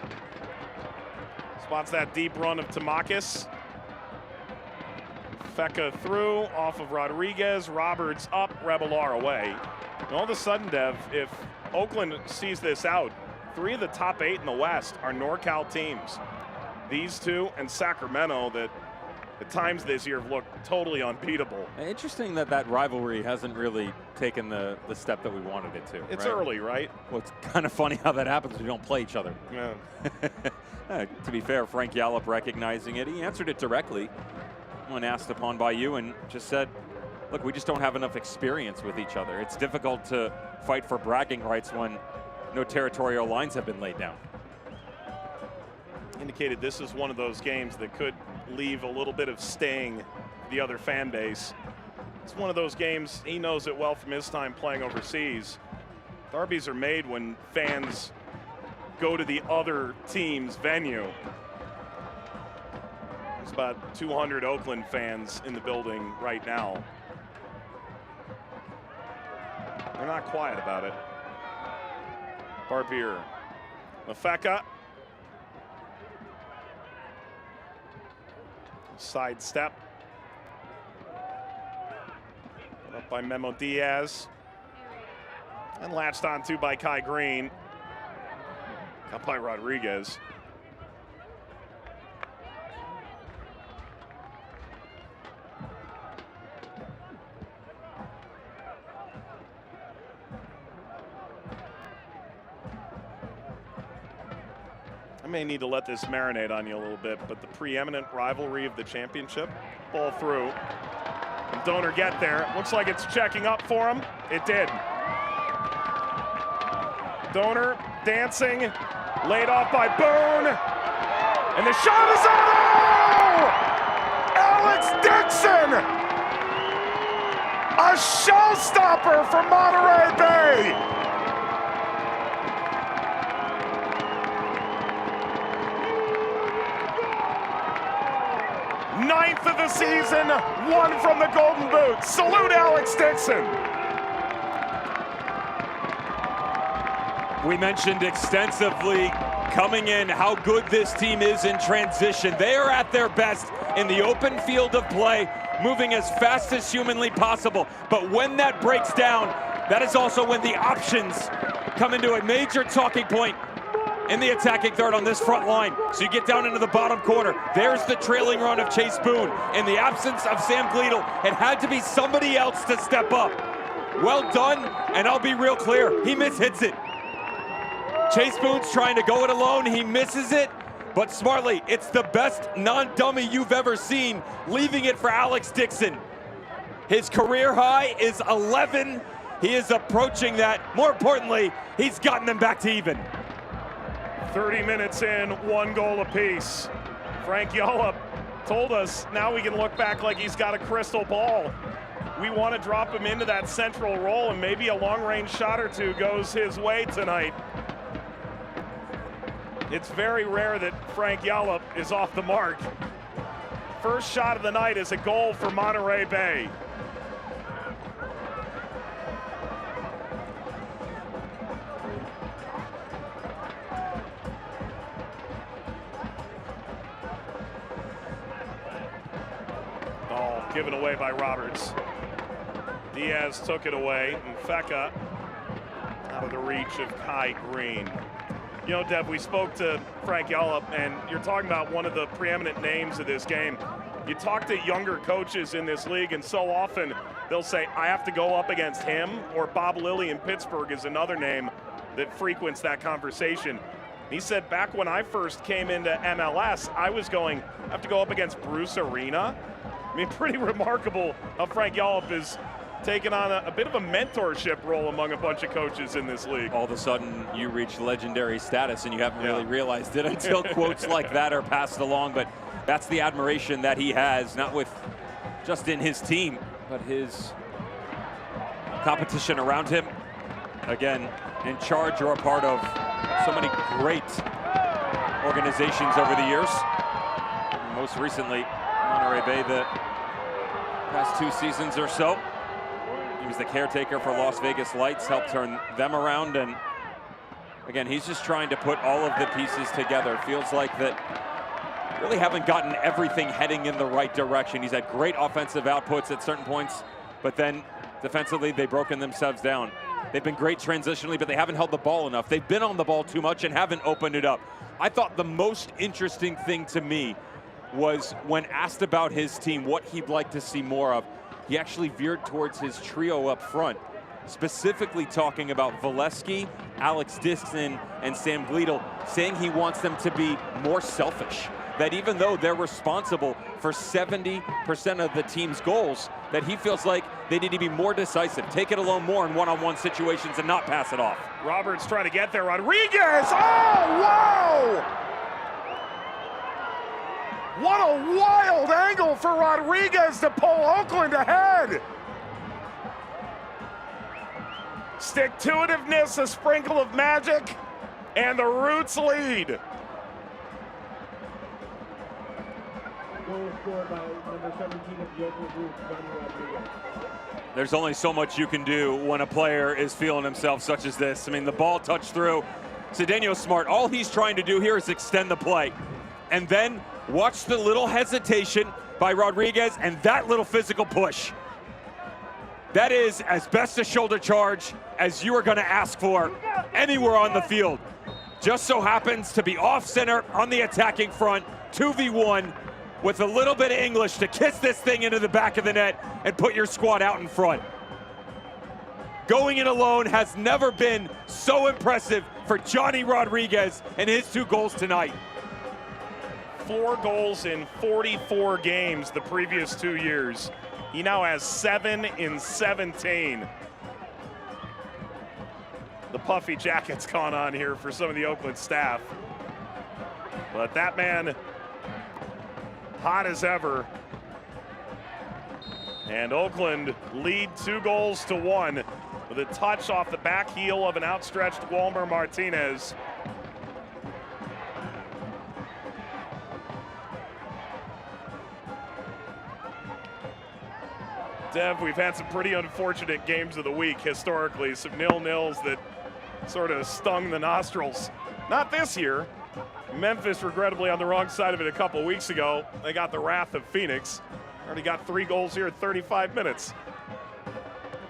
Speaker 1: Spots that deep run of Tamakis. Feka through, off of Rodriguez. Roberts up, Revelar away. And all of a sudden, Dev, if Oakland sees this out, 3 of the top 8 in the West are NorCal teams. These two and Sacramento that at times this year have looked totally unbeatable.
Speaker 7: Interesting that that rivalry hasn't really taken the step that we wanted it to.
Speaker 1: It's
Speaker 7: right?
Speaker 1: early, right?
Speaker 7: Well, it's kind of funny how that happens when you don't play each other.
Speaker 1: Yeah.
Speaker 7: To be fair, Frank Yallop recognizing it, he answered it directly when asked upon by you and just said, look, we just don't have enough experience with each other. It's difficult to fight for bragging rights when no territorial lines have been laid down.
Speaker 1: Indicated this is one of those games that could leave a little bit of sting the other fan base. It's one of those games, he knows it well from his time playing overseas. Derbies are made when fans go to the other team's venue. There's about 200 Oakland fans in the building right now. They're not quiet about it. Barbier, Mafeka. Side step. Up by Memo Diaz. And latched onto by Kai Green. Up by Rodriguez. I may need to let this marinate on you a little bit, but the preeminent rivalry of the championship, ball through. And Donor get there. Looks like it's checking up for him. It did. Donor dancing, laid off by Boone. And the shot is on! Alex Dixon! A showstopper for Monterey Bay! Ninth of the season, 1 from the Golden Boot. Salute Alex Dixon.
Speaker 7: We mentioned extensively coming in how good this team is in transition. They are at their best in the open field of play, moving as fast as humanly possible. But when that breaks down, that is also when the options come into a major talking point in the attacking third on this front line. So you get down into the bottom corner. There's the trailing run of Chase Boone. In the absence of Sam Gleadle, it had to be somebody else to step up. Well done, and I'll be real clear, he mishits it. Chase Boone's trying to go it alone, he misses it, but smartly, it's the best non-dummy you've ever seen, leaving it for Alex Dixon. His career high is 11. He is approaching that. More importantly, he's gotten them back to even.
Speaker 1: 30 minutes in, 1 goal apiece. Frank Yallop told us now we can look back like he's got a crystal ball. We want to drop him into that central role, and maybe a long-range shot or two goes his way tonight. It's very rare that Frank Yallop is off the mark. First shot of the night is a goal for Monterey Bay. Ball given away by Roberts. Diaz took it away, and Feka out of the reach of Kai Green. You know, Dev, we spoke to Frank Yallop, and you're talking about one of the preeminent names of this game. You talk to younger coaches in this league, and so often they'll say, I have to go up against him, or Bob Lilly in Pittsburgh is another name that frequents that conversation. He said, back when I first came into MLS, I was going, I have to go up against Bruce Arena. I mean, pretty remarkable how Frank Yallop is taking on a bit of a mentorship role among a bunch of coaches in this league.
Speaker 7: All of a sudden, you reach legendary status, and you haven't really realized it until quotes like that are passed along. But that's the admiration that he has, not with just in his team, but his competition around him. Again, in charge or a part of so many great organizations over the years. Most recently, Monterey Bay, the past 2 seasons or so. He was the caretaker for Las Vegas Lights, helped turn them around, and again, he's just trying to put all of the pieces together. Feels like that really haven't gotten everything heading in the right direction. He's had great offensive outputs at certain points, but then defensively, they've broken themselves down. They've been great transitionally, but they haven't held the ball enough. They've been on the ball too much and haven't opened it up. I thought the most interesting thing to me was when asked about his team, what he'd like to see more of, he actually veered towards his trio up front, specifically talking about Valesky, Alex Dixon, and Sam Gleadle, saying he wants them to be more selfish. That even though they're responsible for 70% of the team's goals, that he feels like they need to be more decisive, take it alone more in one-on-one situations and not pass it off.
Speaker 1: Roberts trying to get there. Rodriguez! Oh, wow! What a wild angle for Rodriguez to pull Oakland ahead. Stick-to-itiveness, a sprinkle of magic, and the Roots lead.
Speaker 6: Goal scored by number 17 of the Oakland Roots, Johnny Rodriguez.
Speaker 7: There's only so much you can do when a player is feeling himself such as this. I mean, the ball touched through. Cedeno's smart. All he's trying to do here is extend the play. And then watch the little hesitation by Rodriguez and that little physical push. That is as best a shoulder charge as you are going to ask for anywhere on the field. Just so happens to be off center on the attacking front, 2v1, with a little bit of English to kiss this thing into the back of the net and put your squad out in front. Going in alone has never been so impressive for Johnny Rodriguez and his 2 goals tonight.
Speaker 1: 4 goals in 44 games the previous 2 years. He now has 7 in 17. The puffy jacket's gone on here for some of the Oakland staff. But that man, hot as ever. And Oakland lead 2-1 with a touch off the back heel of an outstretched Walmer Martinez. Dev, we've had some pretty unfortunate games of the week historically, some 0-0s that sort of stung the nostrils. Not this year. Memphis regrettably on the wrong side of it a couple weeks ago. They got the wrath of Phoenix. Already got 3 goals here in 35 minutes.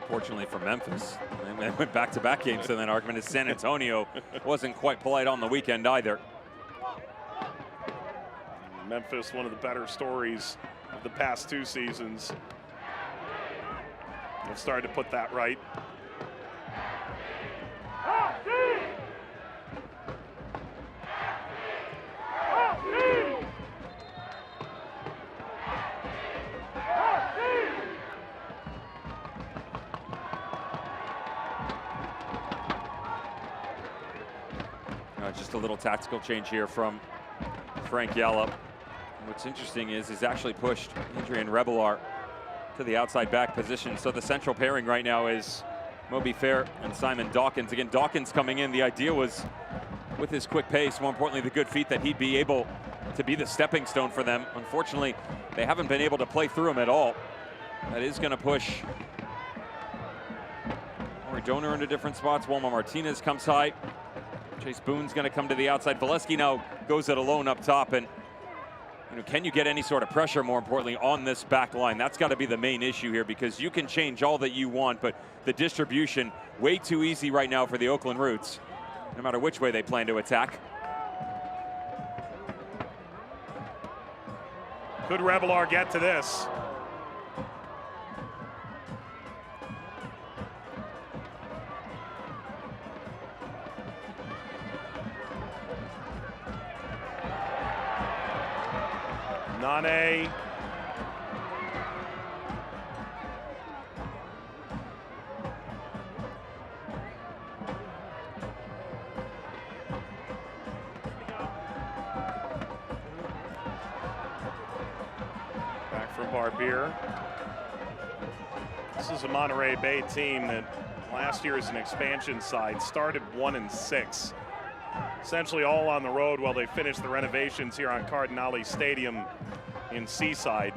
Speaker 7: Fortunately for Memphis, they went back-to-back games, so that argument is San Antonio wasn't quite polite on the weekend either.
Speaker 1: Memphis, one of the better stories of the past 2 seasons. They've started to put that right.
Speaker 7: Just a little tactical change here from Frank Yallop. What's interesting is he's actually pushed Adrian Rebelar to the outside back position. So the central pairing right now is Moby Fair and Simon Dawkins. Again, Dawkins coming in, the idea was with his quick pace, more importantly the good feet, that he'd be able to be the stepping stone for them. Unfortunately, they haven't been able to play through him at all. That is going to push Ori Donor into different spots. Walmer Martinez comes high. Chase Boone's going to come to the outside. Valesky now goes it alone up top. And can you get any sort of pressure, more importantly, on this back line? That's got to be the main issue here, because you can change all that you want, but the distribution, way too easy right now for the Oakland Roots, no matter which way they plan to attack.
Speaker 1: Could Rebelar get to this? Nane. Back from Barbier. This is a Monterey Bay team that last year as an expansion side started 1-6. Essentially all on the road while they finished the renovations here on Cardinale Stadium in Seaside.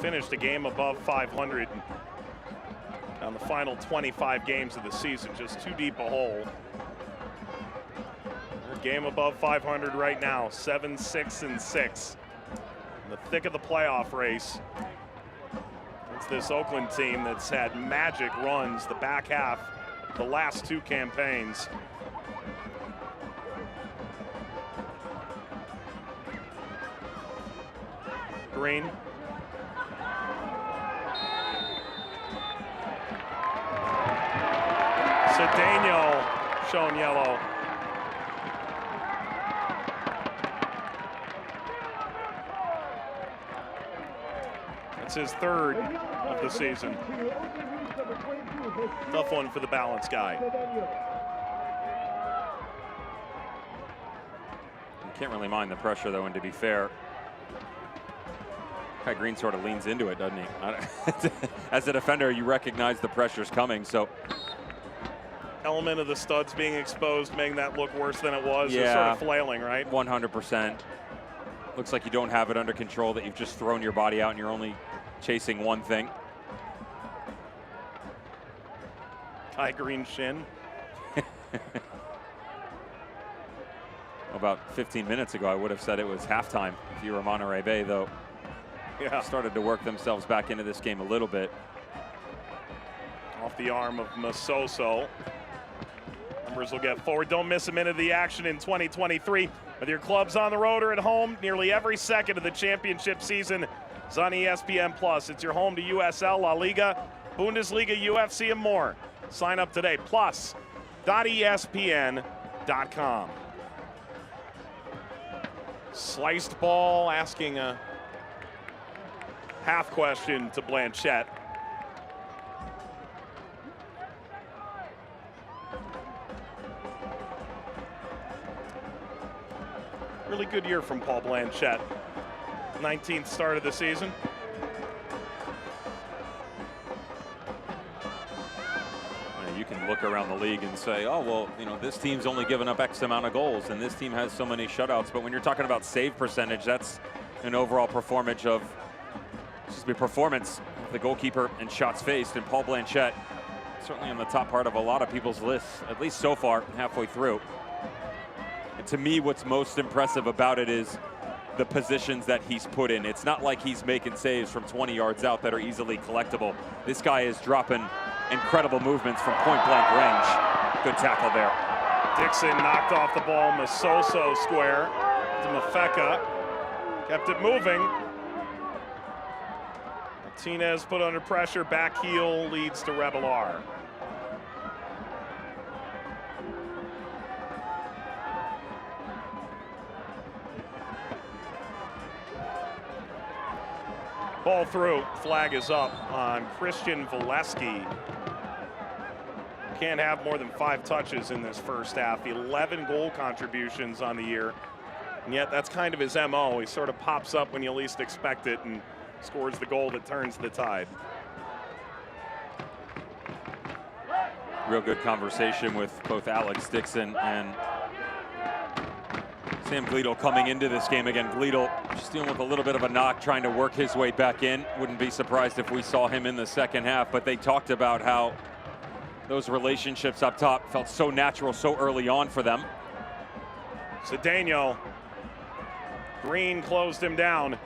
Speaker 1: Finished a game above 500 on the final 25 games of the season, just too deep a hole. They're Game above 500 right now, 7-6-6. In the thick of the playoff race. It's this Oakland team that's had magic runs the back half the last two campaigns. Green. Cedeno shown yellow. It's his third of the season. Tough one for the balance guy.
Speaker 7: You can't really mind the pressure, though, and to be fair, Kai Green sort of leans into it, doesn't he? As a defender, you recognize the pressure's coming, so.
Speaker 1: Element of the studs being exposed, making that look worse than it was.
Speaker 7: Yeah.
Speaker 1: It's sort of flailing, right?
Speaker 7: 100%. Looks like you don't have it under control, that you've just thrown your body out and you're only chasing one thing.
Speaker 1: Kai Green shin.
Speaker 7: About 15 minutes ago, I would have said it was halftime if you were Monterey Bay, though.
Speaker 1: Yeah.
Speaker 7: Started to work themselves back into this game a little bit.
Speaker 1: Off the arm of Masoso. Numbers will get forward. Don't miss a minute of the action in 2023. Whether your club's on the road or at home, nearly every second of the championship season is on ESPN+. It's your home to USL, La Liga, Bundesliga, UFC, and more. Sign up today. Plus.espn.com. Sliced ball, asking a half question to Blanchette. Really good year from Paul Blanchette. 19th start of the season.
Speaker 7: You can look around the league and say, oh, well, you know, this team's only given up X amount of goals and this team has so many shutouts. But when you're talking about save percentage, that's an overall performance of the goalkeeper and shots faced. And Paul Blanchette certainly on the top part of a lot of people's lists, at least so far, halfway through. And to me, what's most impressive about it is the positions that he's put in. It's not like he's making saves from 20 yards out that are easily collectible. This guy is dropping incredible movements from point-blank range. Good tackle there.
Speaker 1: Dixon knocked off the ball. Masoso square to Mafeka. Kept it moving. Martinez put under pressure. Back heel leads to Revelar. Ball through. Flag is up on Christian Valesky. Can't have more than 5 touches in this first half. 11 goal contributions on the year. And yet that's kind of his MO. He sort of pops up when you least expect it and scores the goal that turns the tide.
Speaker 7: Real good conversation with both Alex Dixon and Sam Gleadle coming into this game. Again, Gleadle just dealing with a little bit of a knock, trying to work his way back in. Wouldn't be surprised if we saw him in the second half, but they talked about how those relationships up top felt so natural so early on for them.
Speaker 1: Cedeno. Green closed him down.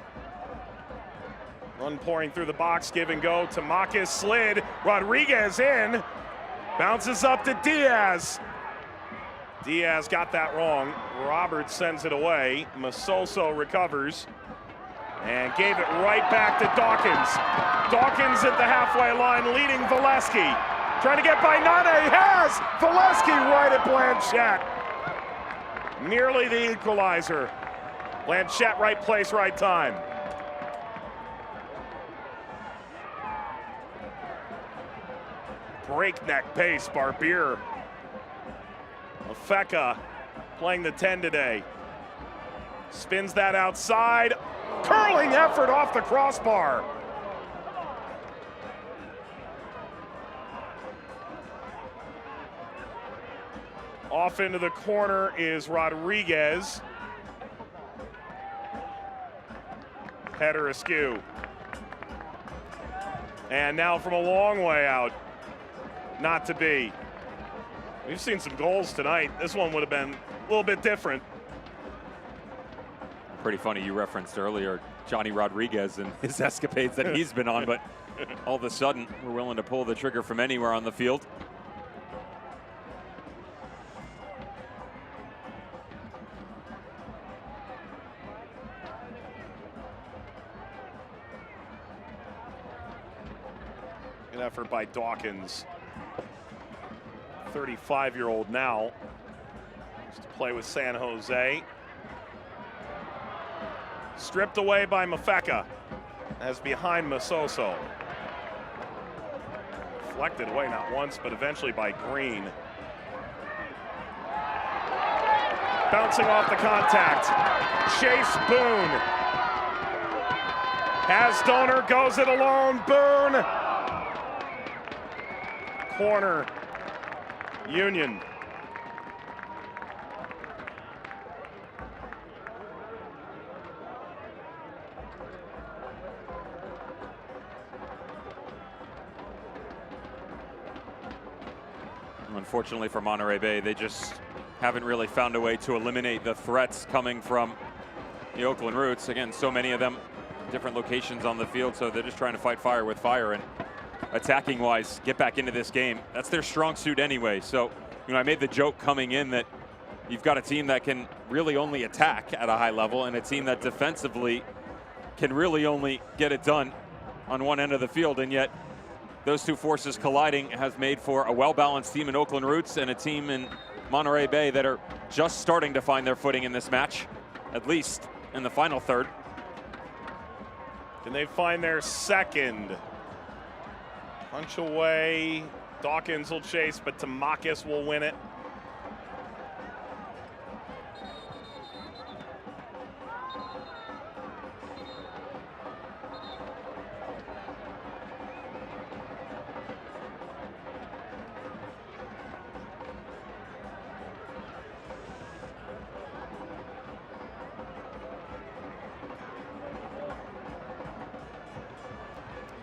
Speaker 1: Run pouring through the box, give and go. Tamakis slid. Rodriguez in. Bounces up to Diaz. Diaz got that wrong. Roberts sends it away. Masoso recovers and gave it right back to Dawkins. Dawkins at the halfway line leading Valesky. Trying to get by Nane. He has! Valesky right at Blanchette. Nearly the equalizer. Blanchette right place, right time. Breakneck pace, Barbier. Mafeka playing the 10 today. Spins that outside. Curling effort off the crossbar. Off into the corner is Rodriguez. Header askew. And now from a long way out. Not to be. We've seen some goals tonight. This one would have been a little bit different.
Speaker 7: Pretty funny you referenced earlier Johnny Rodriguez and his escapades that he's been on, but all of a sudden we're willing to pull the trigger from anywhere on the field.
Speaker 1: Good effort by Dawkins. 35-year-old now. Used to play with San Jose. Stripped away by Mafeka as behind Masoso. Deflected away not once, but eventually by Green. Bouncing off the contact. Chase Boone. Has Donor, goes it alone. Boone. Corner. Union.
Speaker 7: Unfortunately for Monterey Bay, they just haven't really found a way to eliminate the threats coming from the Oakland Roots. Again, so many of them, different locations on the field, so they're just trying to fight fire with fire. And attacking-wise, get back into this game. That's their strong suit anyway. So, you know, I made the joke coming in that you've got a team that can really only attack at a high level and a team that defensively can really only get it done on one end of the field, and yet those two forces colliding has made for a well-balanced team in Oakland Roots and a team in Monterey Bay that are just starting to find their footing in this match, at least in the final third.
Speaker 1: Can they find their second? Punch away. Dawkins will chase, but Tamakis will win it.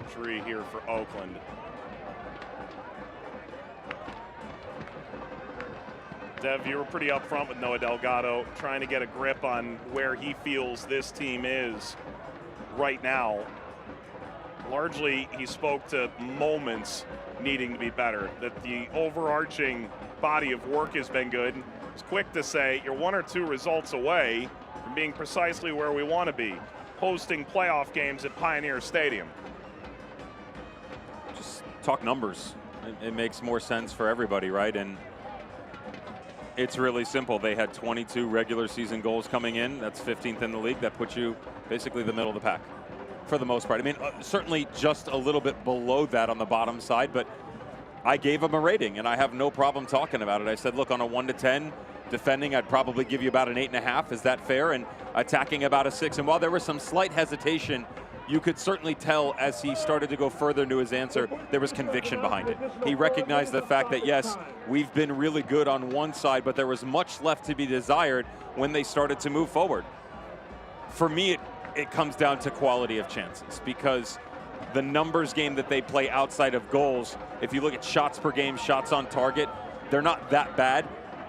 Speaker 1: Injury here for Oakland. Dev, you were pretty upfront with Noah Delgado, trying to get a grip on where he feels this team is right now. Largely, he spoke to moments needing to be better, that the overarching body of work has been good. He's quick to say, you're one or two results away from being precisely where we want to be, hosting playoff games at Pioneer Stadium.
Speaker 7: Just talk numbers. It makes more sense for everybody, right? And it's really simple. They had 22 regular season goals coming in. That's 15th in the league. That puts you basically the middle of the pack for the most part. I mean, certainly just a little bit below that on the bottom side, but I gave them a rating, and I have no problem talking about it. I said, look, on a 1 to 10, defending, I'd probably give you about an 8.5. Is that fair? And attacking about a 6. And while there was some slight hesitation, you could certainly tell as he started to go further into his answer, there was conviction behind it. He recognized the fact that, yes, we've been really good on one side, but there was much left to be desired when they started to move forward. For me, it comes down to quality of chances, because the numbers game that they play outside of goals, if you look at shots per game, shots on target, they're not that bad,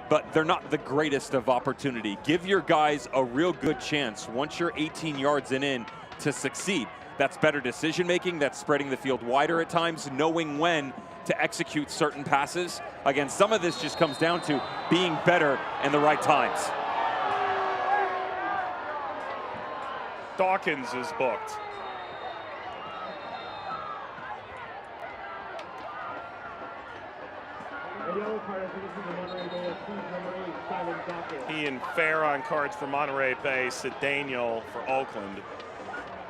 Speaker 7: but they're not the greatest of opportunity. Give your guys a real good chance once you're 18 yards and in to succeed. That's better decision making, that's spreading the field wider at times, knowing when to execute certain passes. Again, some of this just comes down to being better in the right times.
Speaker 1: Dawkins is booked. He and Fair on cards for Monterey Bay, Cedeno for Oakland.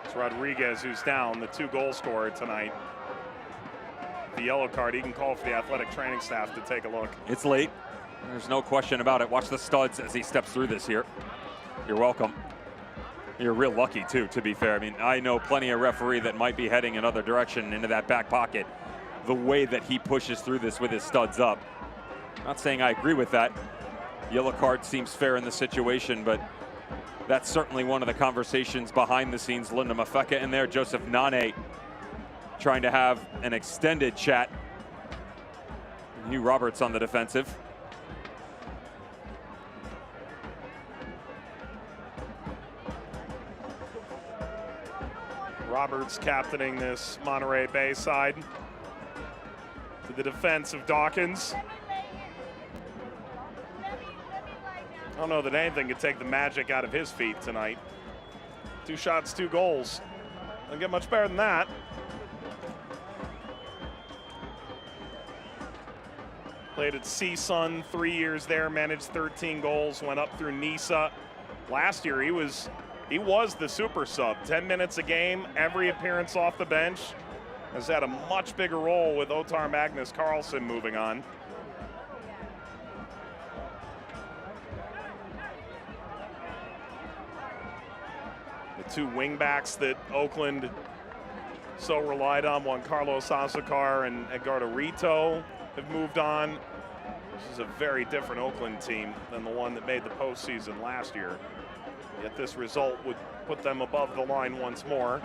Speaker 1: It's Rodriguez who's down, the 2 goal scorer tonight. The yellow card, he can call for the athletic training staff to take a look.
Speaker 7: It's late, there's no question about it. Watch the studs as he steps through this here. You're welcome. You're real lucky too, to be fair. I mean, I know plenty of referee that might be heading another direction into that back pocket. The way that he pushes through this with his studs up. Not saying I agree with that. Yellow card seems fair in the situation, but that's certainly one of the conversations behind the scenes. Linda Mafeka in there, Joseph Nane trying to have an extended chat Hugh Roberts on the defensive.
Speaker 1: Roberts captaining this Monterey Bay side. To the defense of Dawkins. I don't know that anything could take the magic out of his feet tonight. 2 shots, 2 goals. Doesn't get much better than that. Played at CSUN, 3 years there, managed 13 goals, went up through NISA. Last year he was the super sub, 10 minutes a game, every appearance off the bench. Has had a much bigger role with Otar Magnus Carlson moving on. The 2 wingbacks that Oakland so relied on, Juan Carlos Azucar and Edgardo Rito, have moved on. This is a very different Oakland team than the one that made the postseason last year. Yet this result would put them above the line once more.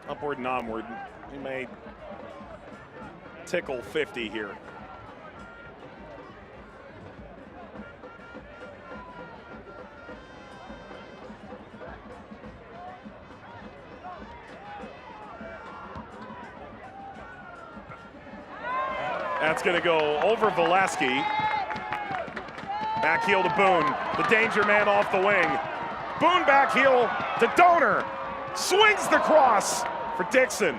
Speaker 1: Upward and onward. He may tickle 50 here. That's going to go over Valesky. Back heel to Boone. The danger man off the wing. Boone back heel to Donor. Swings the cross for Dixon.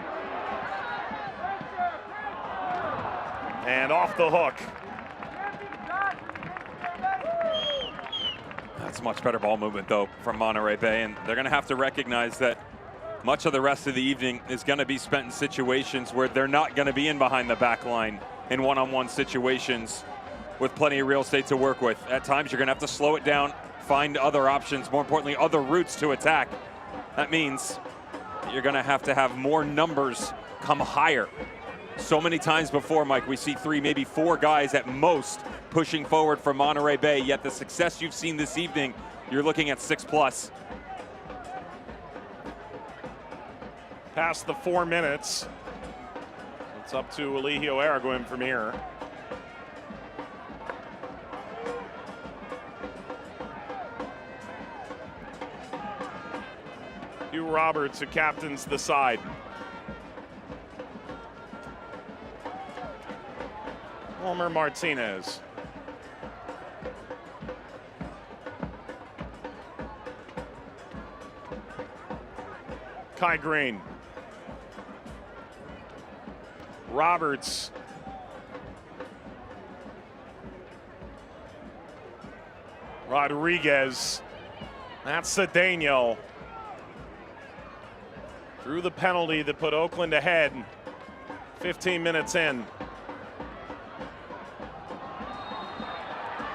Speaker 1: And off the hook.
Speaker 7: That's much better ball movement, though, from Monterey Bay, and they're going to have to recognize that much of the rest of the evening is going to be spent in situations where they're not going to be in behind the back line in one-on-one situations with plenty of real estate to work with. At times, you're going to have to slow it down, find other options, more importantly, other routes to attack. That means you're going to have more numbers come higher. So many times before, Mike, we see 3, maybe 4 guys at most pushing forward for Monterey Bay, yet the success you've seen this evening, you're looking at 6+.
Speaker 1: Past the 4 minutes. It's up to Eligio Araguin from here. Hugh Roberts, who captains the side. Wilmer Martinez. Kai Green. Roberts. Rodriguez. That's Cedeno. Drew the penalty that put Oakland ahead 15 minutes in.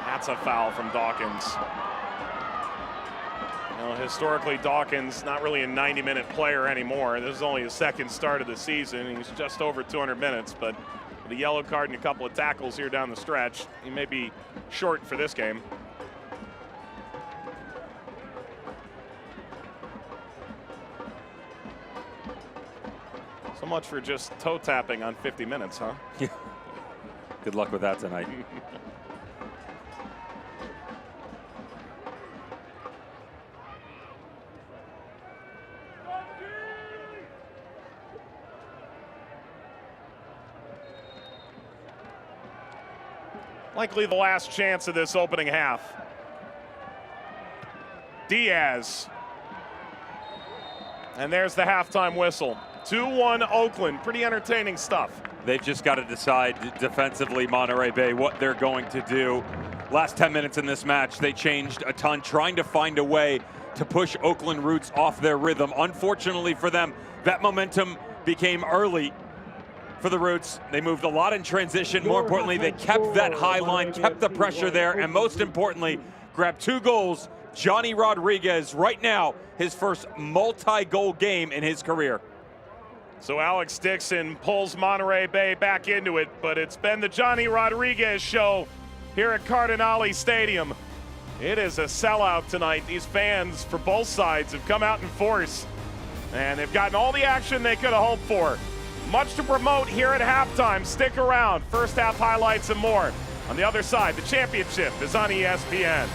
Speaker 1: That's a foul from Dawkins. You know, historically, Dawkins not really a 90-minute player anymore. This is only his 2nd start of the season. He's just over 200 minutes, but with a yellow card and a couple of tackles here down the stretch, he may be short for this game. So much for just toe tapping on 50 minutes, huh?
Speaker 7: Yeah. Good luck with that tonight.
Speaker 1: Likely the last chance of this opening half. Diaz. And there's the halftime whistle. 2-1 Oakland. Pretty entertaining stuff.
Speaker 7: They've just got to decide defensively, Monterey Bay, what they're going to do. Last 10 minutes in this match, they changed a ton, trying to find a way to push Oakland Roots off their rhythm. Unfortunately for them, that momentum became early for the Roots. They moved a lot in transition. More importantly, they kept that high line, kept the pressure there, and most importantly, grabbed 2 goals. Johnny Rodriguez, right now, his first multi-goal game in his career.
Speaker 1: So Alex Dixon pulls Monterey Bay back into it, but it's been the Johnny Rodriguez show here at Cardinale Stadium. It is a sellout tonight. These fans for both sides have come out in force, and they've gotten all the action they could have hoped for. Much to promote here at halftime. Stick around. First half highlights and more. On the other side, the championship is on ESPN.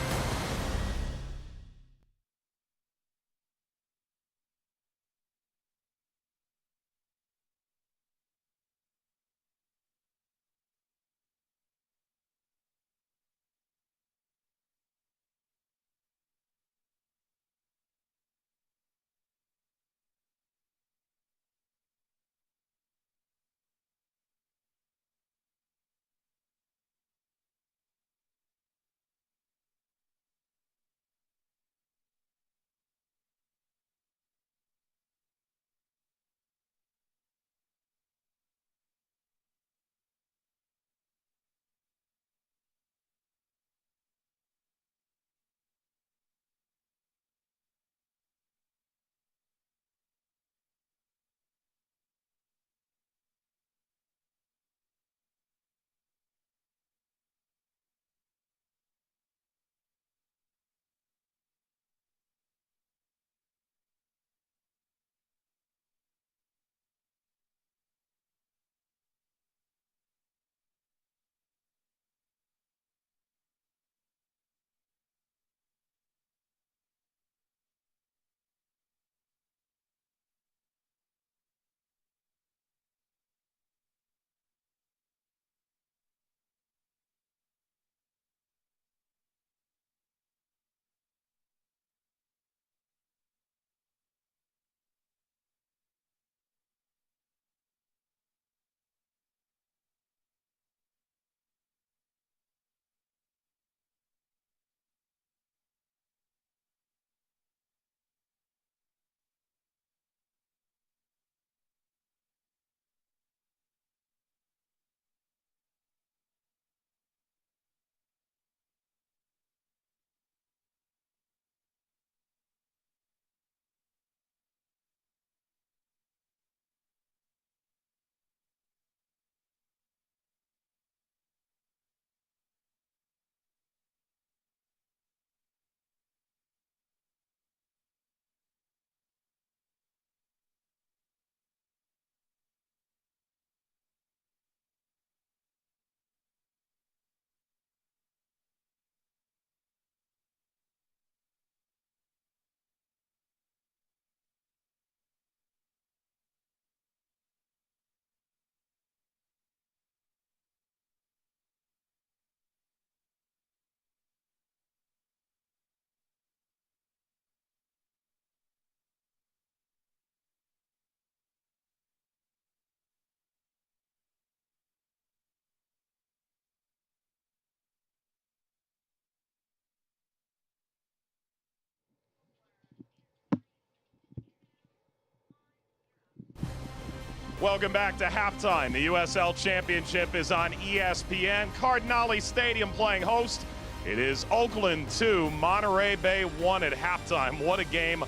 Speaker 1: Welcome back to halftime. The USL Championship is on ESPN. Cardinale Stadium playing host. It is Oakland 2, Monterey Bay 1 at halftime. What a game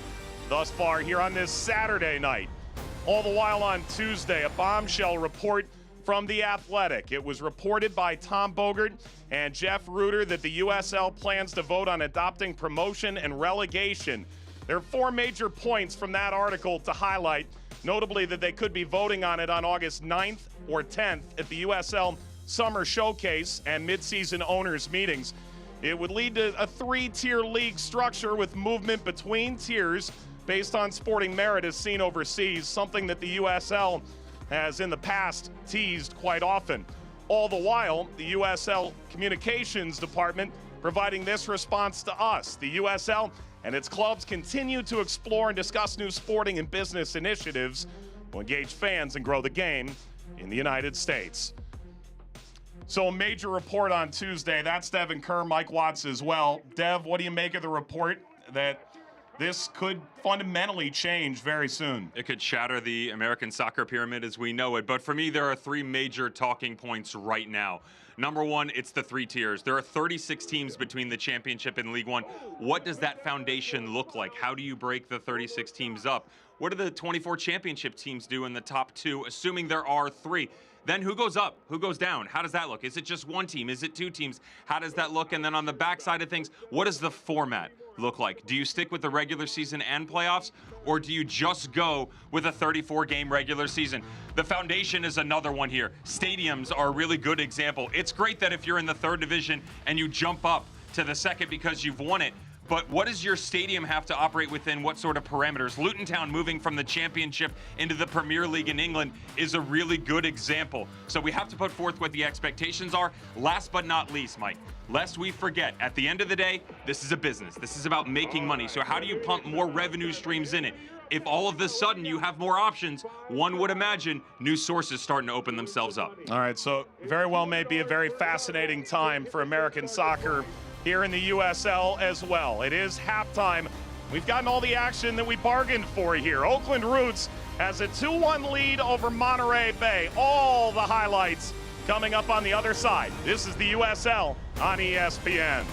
Speaker 1: thus far here on this Saturday night. All the while on Tuesday, a bombshell report from The Athletic. It was reported by Tom Bogert and Jeff Reuter that the USL plans to vote on adopting promotion and relegation. There are 4 major points from that article to highlight. Notably that they could be voting on it on August 9th or 10th at the USL Summer Showcase and midseason owners meetings. It would lead to a 3-tier league structure with movement between tiers based on sporting merit as seen overseas, something that the USL has in the past teased quite often. All the while, the USL Communications Department providing this response to us. The USL and its clubs continue to explore and discuss new sporting and business initiatives to engage fans and grow the game in the United States. So a major report on Tuesday. That's Devin Kerr, Mike Watts as well. Dev, what do you make of the report that this could fundamentally change very soon?
Speaker 2: It could shatter the American soccer pyramid as we know it. But for me, there are 3 major talking points right now. Number 1, it's the 3 tiers. There are 36 teams between the championship and League One. What does that foundation look like? How do you break the 36 teams up? What do the 24 championship teams do in the top 2, assuming there are 3? Then who goes up? Who goes down? How does that look? Is it just one team? Is it two teams? How does that look? And then on the back side of things, what does the format look like? Do you stick with the regular season and playoffs, or do you just go with a 34-game regular season? The foundation is another one here. Stadiums are a really good example. It's great that if you're in the third division and you jump up to the second because you've won it, but what does your stadium have to operate within? What sort of parameters? Luton Town moving from the Championship into the Premier League in England is a really good example. So we have to put forth what the expectations are. Last but not least, Mike, lest we forget, at the end of the day, this is a business. This is about making money. So how do you pump more revenue streams in it? If all of a sudden you have more options, one would imagine new sources starting to open themselves up.
Speaker 1: All right, so very well may be a very fascinating time for American soccer here in the USL as well. It is halftime. We've gotten all the action that we bargained for here. Oakland Roots has a 2-1 lead over Monterey Bay. All the highlights coming up on the other side. This is the USL on ESPN.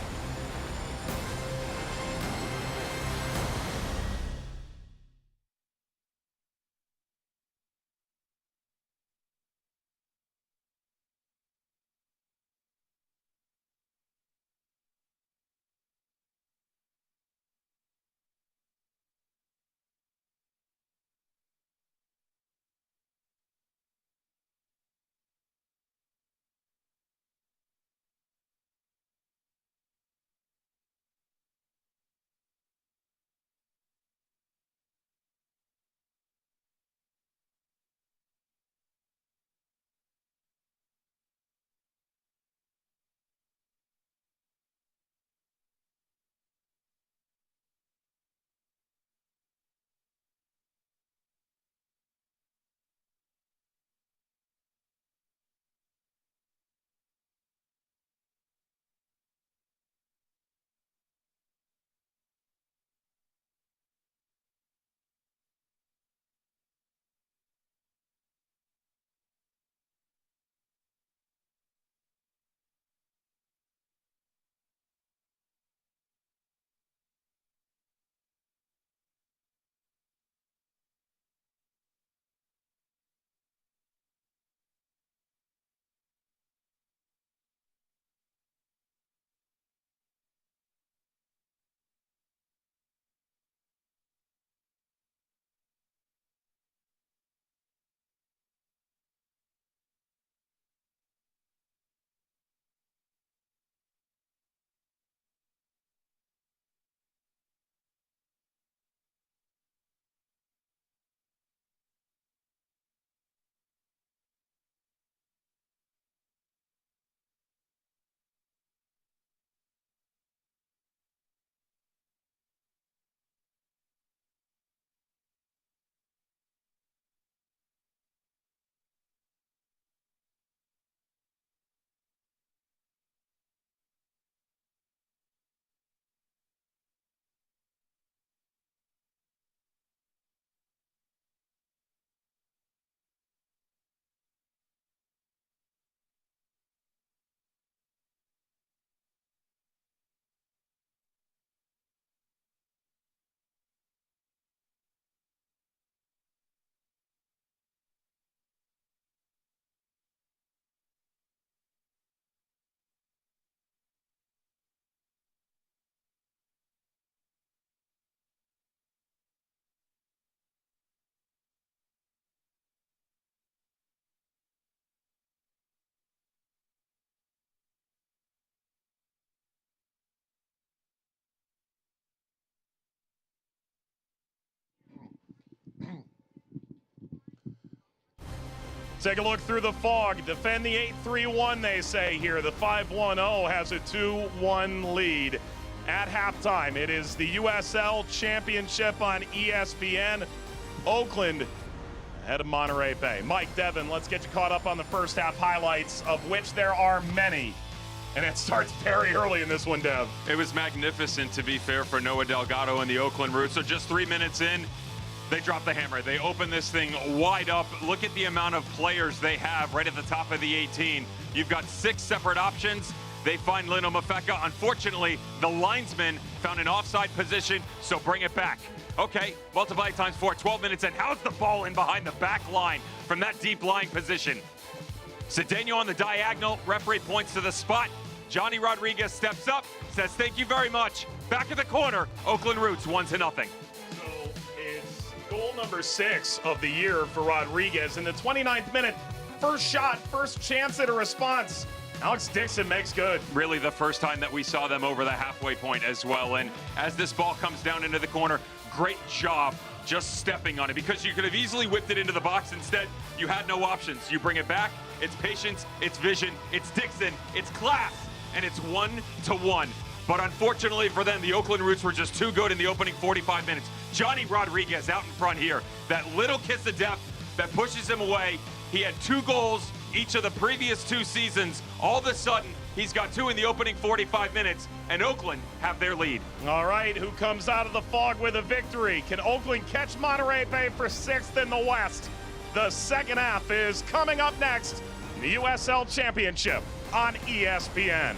Speaker 1: Take a look through the fog. Defend the 8-3-1, they say here. The 5-1-0 has a 2-1 lead. At halftime, it is the USL Championship on ESPN. Oakland ahead of Monterey Bay. Mike, Devin, let's get you caught up on the first half highlights, of which there are many. And it starts very early in this one, Dev.
Speaker 2: It was magnificent, to be fair, for Noah Delgado and the Oakland Roots. So just 3 minutes in, they drop the hammer. They open this thing wide up. Look at the amount of players they have right at the top of the 18. You've got 6 separate options. They find Lino Mafeka. Unfortunately, the linesman found an offside position, so bring it back. Okay, multiply times 4, 12 minutes in. How's the ball in behind the back line from that deep line position? Cedeno on the diagonal. Referee points to the spot. Johnny Rodriguez steps up, says thank you very much. Back in the corner, Oakland Roots 1-0.
Speaker 1: So it's goal number 6 of the year for Rodriguez in the 29th minute. First shot, first chance at a response. Alex Dixon makes good.
Speaker 2: Really the first time that we saw them over the halfway point as well. And as this ball comes down into the corner, great job just stepping on it, because you could have easily whipped it into the box. Instead, you had no options. You bring it back. It's patience, it's vision, it's Dixon, it's class, and it's 1-1. But unfortunately for them, the Oakland Roots were just too good in the opening 45 minutes. Johnny Rodriguez out in front here. That little kiss of death that pushes him away. He had 2 goals each of the previous 2 seasons. All of a sudden, he's got 2 in the opening 45 minutes, and Oakland have their lead.
Speaker 1: All right, who comes out of the fog with a victory? Can Oakland catch Monterey Bay for 6th in the West? The second half is coming up next. The USL Championship on ESPN.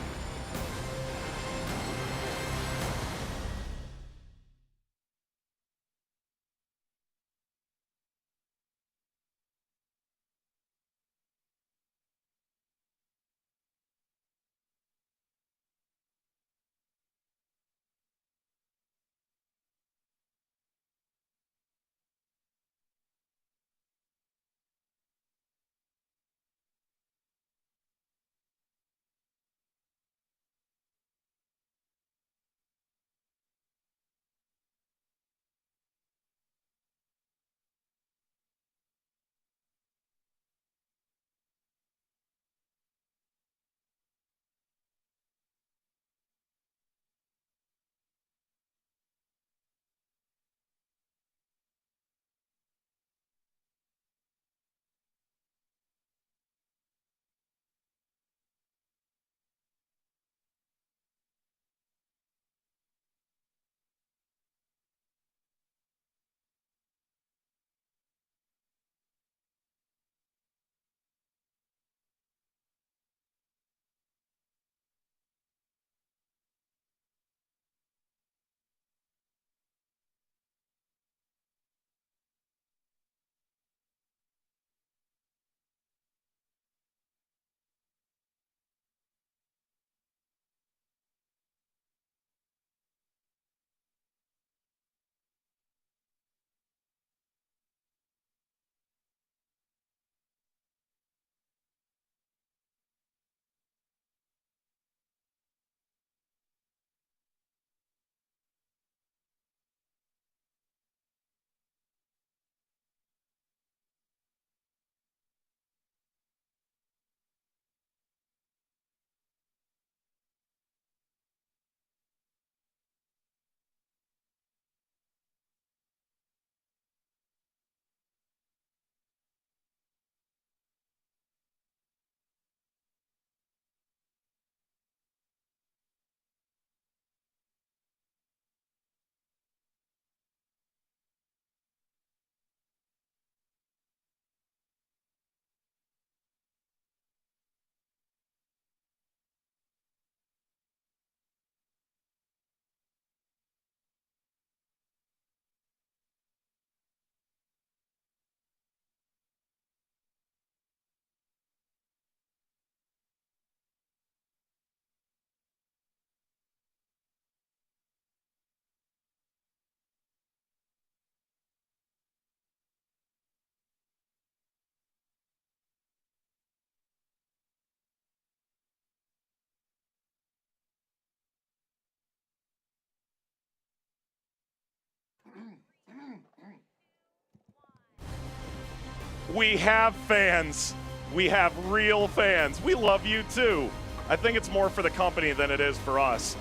Speaker 1: We have fans. We have real fans. We love you too. I think it's more for the company than it is for us.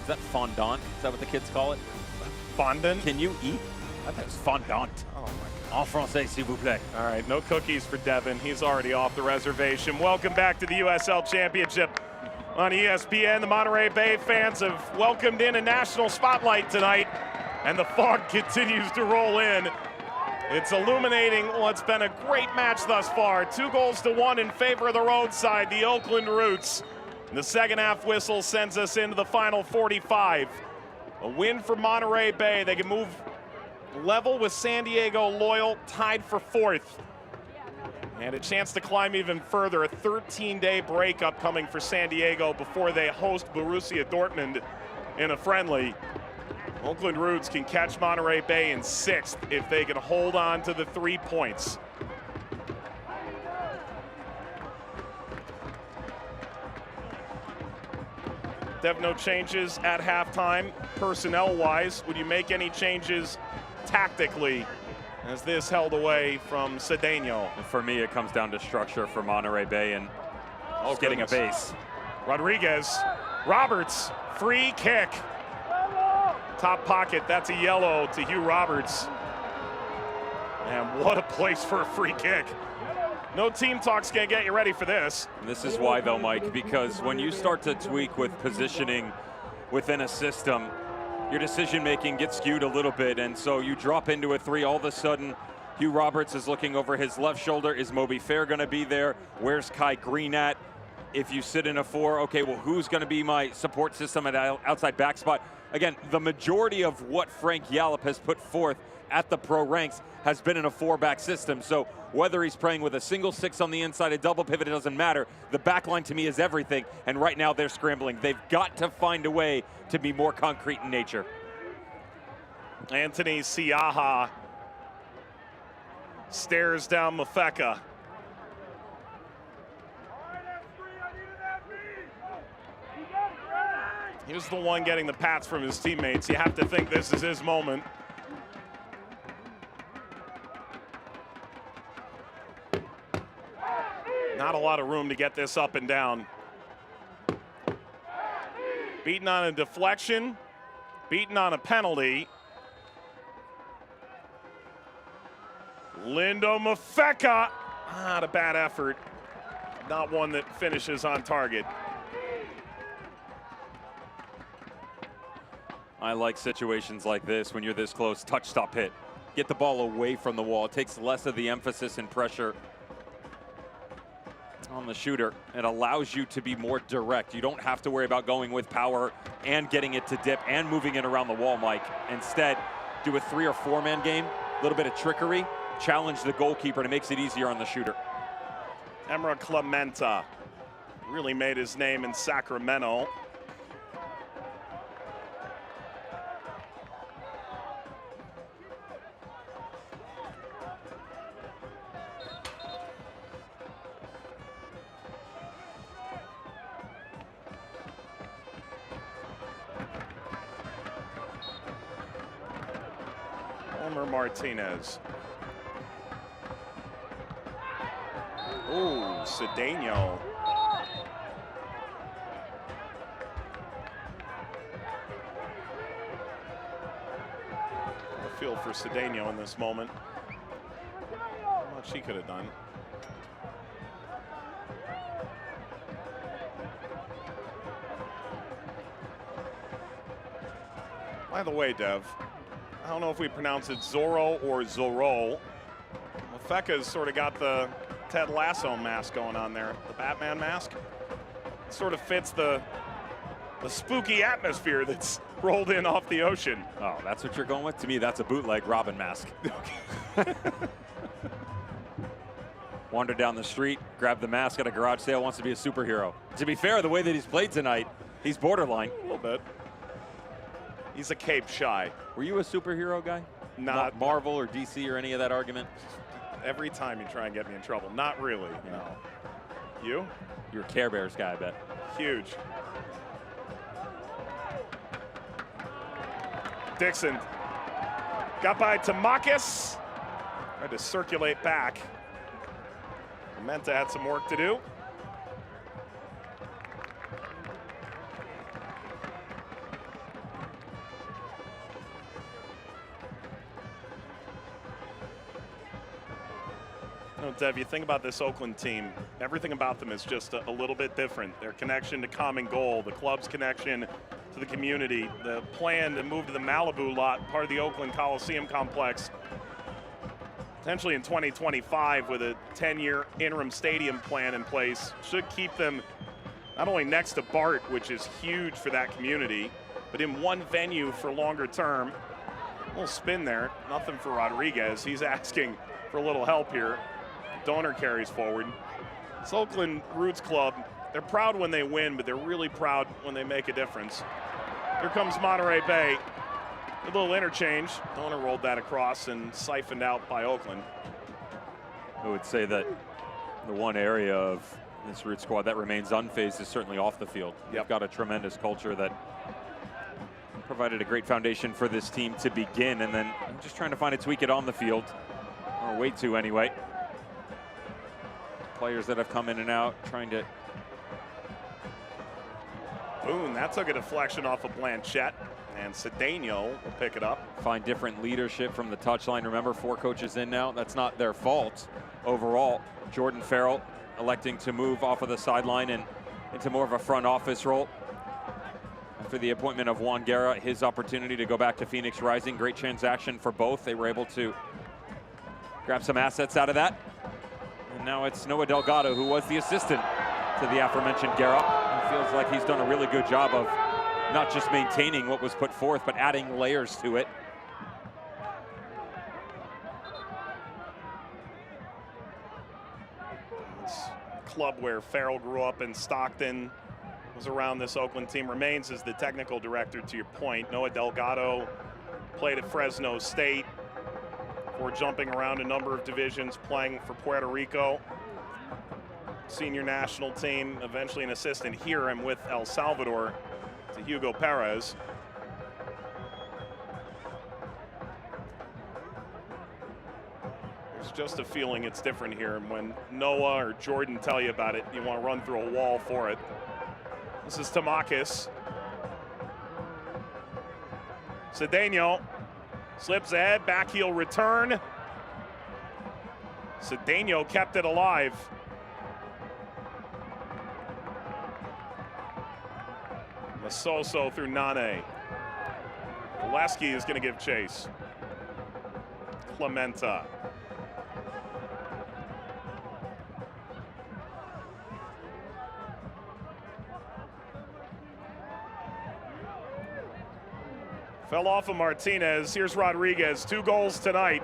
Speaker 7: Is that fondant? Is that what the kids call it?
Speaker 1: Fondant?
Speaker 7: Can you eat? I thought it was fondant.
Speaker 1: Oh my God.
Speaker 7: En français, s'il vous plaît.
Speaker 1: All right, no cookies for Devin. He's already off the reservation. Welcome back to the USL Championship on ESPN. The Monterey Bay fans have welcomed in a national spotlight tonight, and the fog continues to roll in. It's illuminating what's been a great match thus far. 2-1 in favor of the roadside, the Oakland Roots. And the second half whistle sends us into the final 45. A win for Monterey Bay. They can move level with San Diego Loyal, tied for 4th. And a chance to climb even further. A 13-day break upcoming for San Diego before they host Borussia Dortmund in a friendly. Oakland Roots can catch Monterey Bay in 6th if they can hold on to the 3 points. They have no changes at halftime, personnel-wise. Would you make any changes tactically as this held away from Cedeno?
Speaker 7: For me, it comes down to structure for Monterey Bay and getting a base.
Speaker 1: Rodriguez, Roberts, free kick. Top pocket, that's a yellow to Hugh Roberts. And what a place for a free kick. No team talk's gonna get you ready for this.
Speaker 7: This is why though, Mike, because when you start to tweak with positioning within a system, your decision making gets skewed a little bit, and so you drop into a 3, all of a sudden Hugh Roberts is looking over his left shoulder. Is Moby Fair gonna be there? Where's Kai Green at? If you sit in a 4, okay, well, who's gonna be my support system at outside back spot? Again, the majority of what Frank Yallop has put forth at the pro ranks has been in a 4-back system. So whether he's playing with a single 6 on the inside, a double pivot, it doesn't matter. The back line to me is everything, and right now they're scrambling. They've got to find a way to be more concrete in nature.
Speaker 1: Anthony Siaha stares down Mafeka. He was the one getting the pats from his teammates. You have to think this is his moment. Not a lot of room to get this up and down. Beaten on a deflection, beaten on a penalty. Lindo Mafeka, not a bad effort. Not one that finishes on target.
Speaker 7: I like situations like this when you're this close. Touch, stop, hit. Get the ball away from the wall. It takes less of the emphasis and pressure on the shooter. It allows you to be more direct. You don't have to worry about going with power and getting it to dip and moving it around the wall, Mike. Instead, do a 3 or 4-man game, a little bit of trickery, challenge the goalkeeper, and it makes it easier on the shooter.
Speaker 1: Emra Clementa really made his name in Sacramento. Martinez. Oh, Cedeno. I feel for Cedeno in this moment. How much he could have done. By the way, Dev, I don't know if we pronounce it Zorro or Zorro. Mafeka's sort of got the Ted Lasso mask going on there, the Batman mask. It sort of fits the spooky atmosphere that's rolled in off the ocean.
Speaker 7: Oh, that's what you're going with? To me, that's a bootleg Robin mask. Wander down the street, grab the mask at a garage sale, wants to be a superhero. To be fair, the way that he's played tonight, he's borderline.
Speaker 1: A little bit. He's a cape shy.
Speaker 7: Were you a superhero guy?
Speaker 1: Not
Speaker 7: Marvel or DC or any of that argument?
Speaker 1: Every time you try and get me in trouble. Not really, no. You?
Speaker 7: You're a Care Bears guy, I bet.
Speaker 1: Huge. Dixon got by Tamakis. Tried to circulate back. Clementa had some work to do. No, Dev, you think about this Oakland team, everything about them is just a little bit different. Their connection to common goal, the club's connection to the community, the plan to move to the Malibu lot, part of the Oakland Coliseum complex, potentially in 2025 with a 10-year interim stadium plan in place, should keep them not only next to BART, which is huge for that community, but in one venue for longer term. A little spin there, nothing for Rodriguez. He's asking for a little help here. Donor carries forward. This Oakland Roots club, they're proud when they win, but they're really proud when they make a difference. Here comes Monterey Bay. A little interchange. Donor rolled that across and siphoned out by Oakland.
Speaker 7: I would say that the one area of this Root squad that remains unfazed is certainly off the field. They've got a tremendous culture that provided a great foundation for this team to begin, and then I'm just trying to find a tweak it on the field, or way to anyway. Players that have come in and out trying to.
Speaker 1: Boone, that took a deflection off of Blanchette, and Cedeno will pick it up.
Speaker 7: Find different leadership from the touchline. Remember, 4 coaches in now. That's not their fault overall. Jordan Farrell electing to move off of the sideline and into more of a front office role. After the appointment of Juan Guerra, his opportunity to go back to Phoenix Rising. Great transaction for both. They were able to grab some assets out of that. And now it's Noah Delgado, who was the assistant to the aforementioned Guerra. He feels like he's done a really good job of not just maintaining what was put forth, but adding layers to it.
Speaker 1: It's a club where Farrell grew up in Stockton, was around this Oakland team, remains as the technical director, to your point. Noah Delgado played at Fresno State before jumping around a number of divisions, playing for Puerto Rico. Senior national team, eventually an assistant here and with El Salvador to Hugo Perez. There's just a feeling it's different here, and when Noah or Jordan tell you about it, you want to run through a wall for it. This is Tamakis. Cedeno slips ahead, back heel return. Cedeno kept it alive. Masoso through Nane. Valesky is going to give chase. Clementa. Fell off of Martinez. Here's Rodriguez. 2 goals tonight.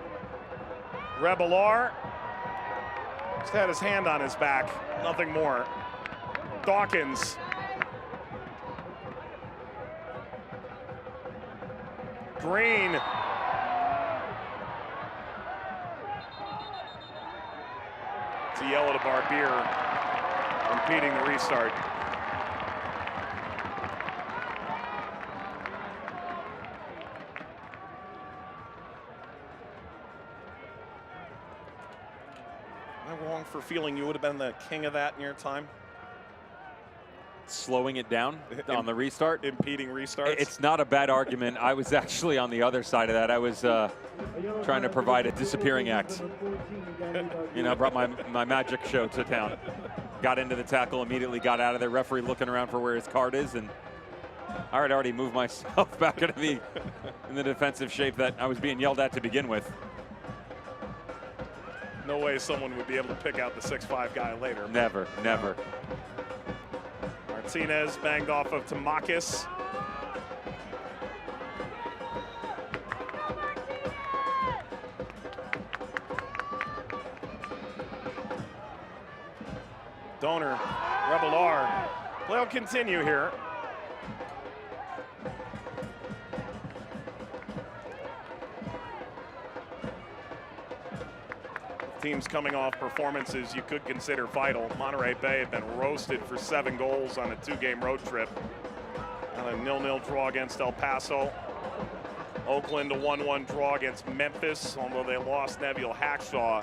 Speaker 1: Rebelar just had his hand on his back. Nothing more. Dawkins. Green. It's a yellow to Barbier, impeding the restart. Am I wrong for feeling you would have been the king of that in your time?
Speaker 7: Slowing it down on the restart.
Speaker 1: Impeding restarts?
Speaker 7: It's not a bad argument. I was actually on the other side of that. I was trying to provide a disappearing act. You know, brought my magic show to town. Got into the tackle, immediately got out of there. Referee looking around for where his card is, and I had already moved myself back into in the defensive shape that I was being yelled at to begin with.
Speaker 1: No way someone would be able to pick out the 6'5" guy later.
Speaker 7: Never, never.
Speaker 1: Martinez banged off of Tamakis. Donor, Rebelar. Play will continue here. Teams coming off performances you could consider vital. Monterey Bay have been roasted for 7 goals on a 2-game road trip. And a 0-0 draw against El Paso. Oakland a 1-1 draw against Memphis, although they lost Neville Hackshaw,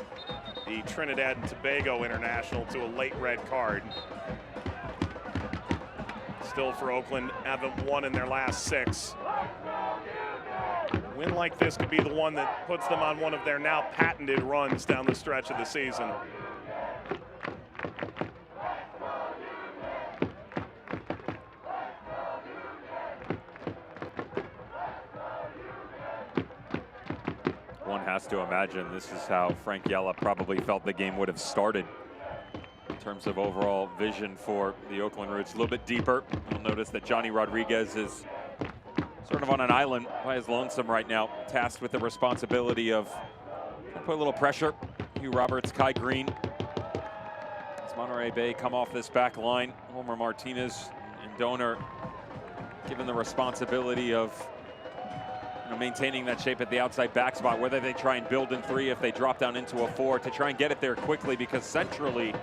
Speaker 1: the Trinidad and Tobago international, to a late red card. Still for Oakland, haven't won in their last 6. A win like this could be the one that puts them on one of their now patented runs down the stretch of the season.
Speaker 7: One has to imagine this is how Frank Yella probably felt the game would have started in terms of overall vision for the Oakland Roots. A little bit deeper. You'll notice that Johnny Rodriguez is sort of on an island by his lonesome right now, tasked with the responsibility of put a little pressure. Hugh Roberts, Kai Green, As Monterey Bay come off this back line, Homer Martinez and Donor given the responsibility of maintaining that shape at the outside back spot, whether they try and build in 3, if they drop down into a 4, to try and get it there quickly, because centrally,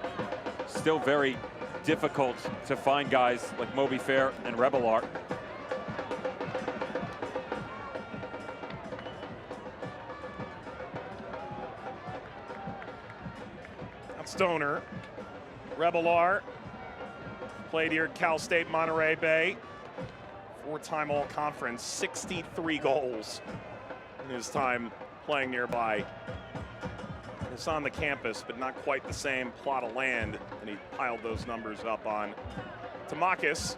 Speaker 7: still very difficult to find guys like Moby Fair and Rebelar.
Speaker 1: That's Donor. Rebelar played here at Cal State Monterey Bay. 4-time All-Conference, 63 goals in his time playing nearby. It's on the campus, but not quite the same plot of land, and he piled those numbers up on. Tamakis.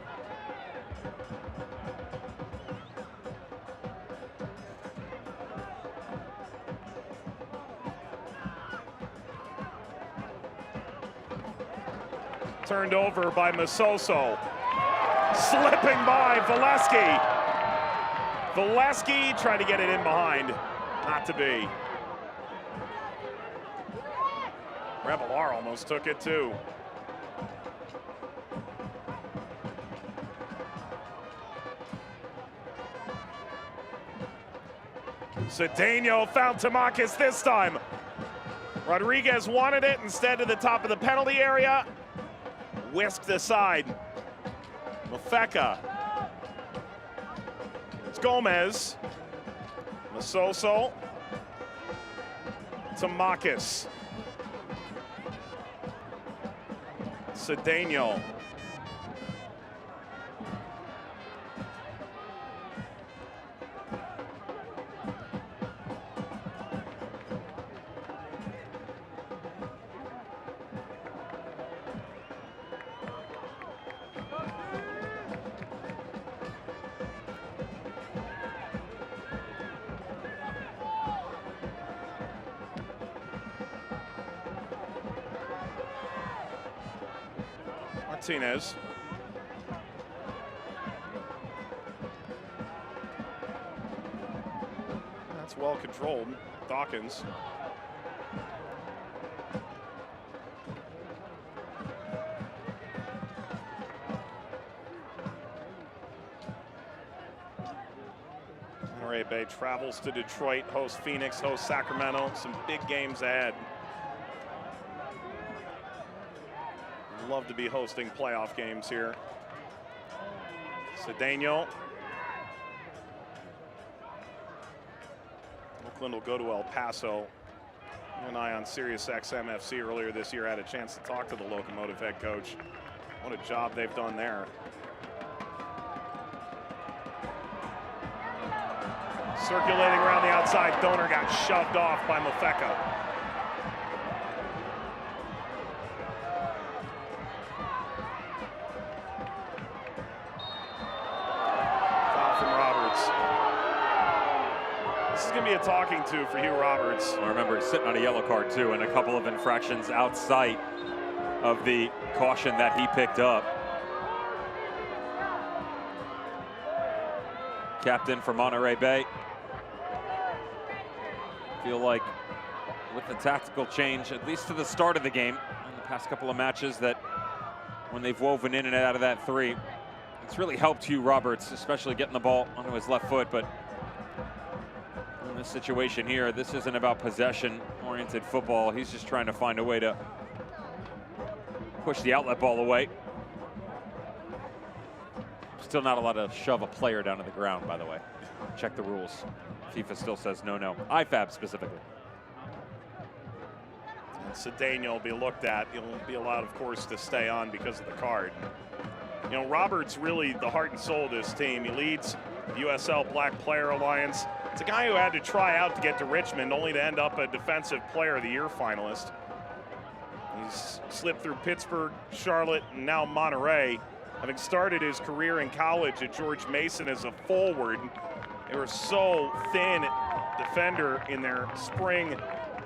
Speaker 1: Turned over by Masoso. Slipping by Valesky. Valesky tried to get it in behind. Not to be. Rebelar almost took it too. Cedeno found Tamakis this time. Rodriguez wanted it instead of the top of the penalty area. Whisked aside. Mafeka. It's Gomez. Masoso. Tamakis. Cedeno. Martinez. That's well controlled. Dawkins. Monterey Bay travels to Detroit, hosts Phoenix, hosts Sacramento. Some big games ahead. Love to be hosting playoff games here. Cedeno. Oakland will go to El Paso. You and I on Sirius XM FC earlier this year had a chance to talk to the Locomotive head coach. What a job they've done there. Circulating around the outside, Donor got shoved off by Mafeka. Be a talking to for Hugh Roberts.
Speaker 7: I remember he's sitting on a yellow card too, and a couple of infractions outside of the caution that he picked up. Captain for Monterey Bay. Feel like with the tactical change, at least to the start of the game, in the past couple of matches, that when they've woven in and out of that 3, it's really helped Hugh Roberts, especially getting the ball onto his left foot. But in this situation here, this isn't about possession-oriented football. He's just trying to find a way to push the outlet ball away. Still not allowed to shove a player down to the ground, by the way. Check the rules. FIFA still says no. IFAB specifically.
Speaker 1: And Cedeno will be looked at. He'll be allowed, of course, to stay on because of the card. You know, Roberts really the heart and soul of this team. He leads the USL Black Player Alliance. It's a guy who had to try out to get to Richmond, only to end up a Defensive Player of the Year finalist. He's slipped through Pittsburgh, Charlotte, and now Monterey. Having started his career in college at George Mason as a forward, they were so thin defender in their spring,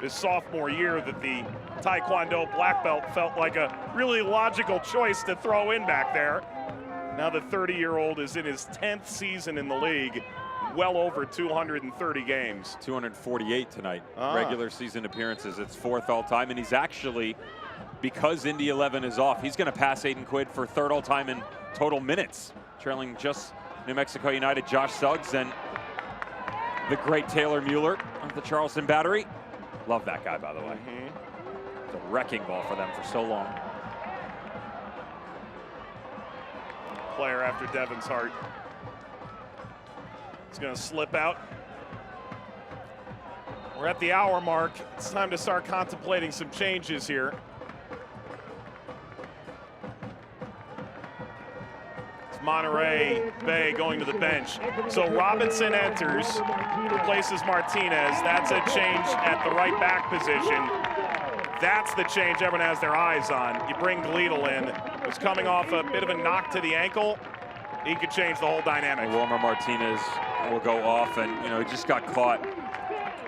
Speaker 1: his sophomore year, that the Taekwondo black belt felt like a really logical choice to throw in back there. Now the 30-year-old is in his 10th season in the league. well over 230 games.
Speaker 7: 248 tonight, regular season appearances. It's 4th all-time, and he's actually, because Indy 11 is off, he's going to pass Aiden Quid for 3rd all-time in total minutes, trailing just New Mexico United Josh Suggs and the great Taylor Mueller of the Charleston Battery. Love that guy, by the way. It's a wrecking ball for them for so long.
Speaker 1: Player after Devin's heart. It's going to slip out. We're at the hour mark. It's time to start contemplating some changes here. It's Monterey Bay going to the bench. So Robinson enters, replaces Martinez. That's a change at the right back position. That's the change everyone has their eyes on. You bring Gleedle in, who's coming off a bit of a knock to the ankle. He could change the whole dynamic.
Speaker 7: Wilmer Martinez will go off, and he just got caught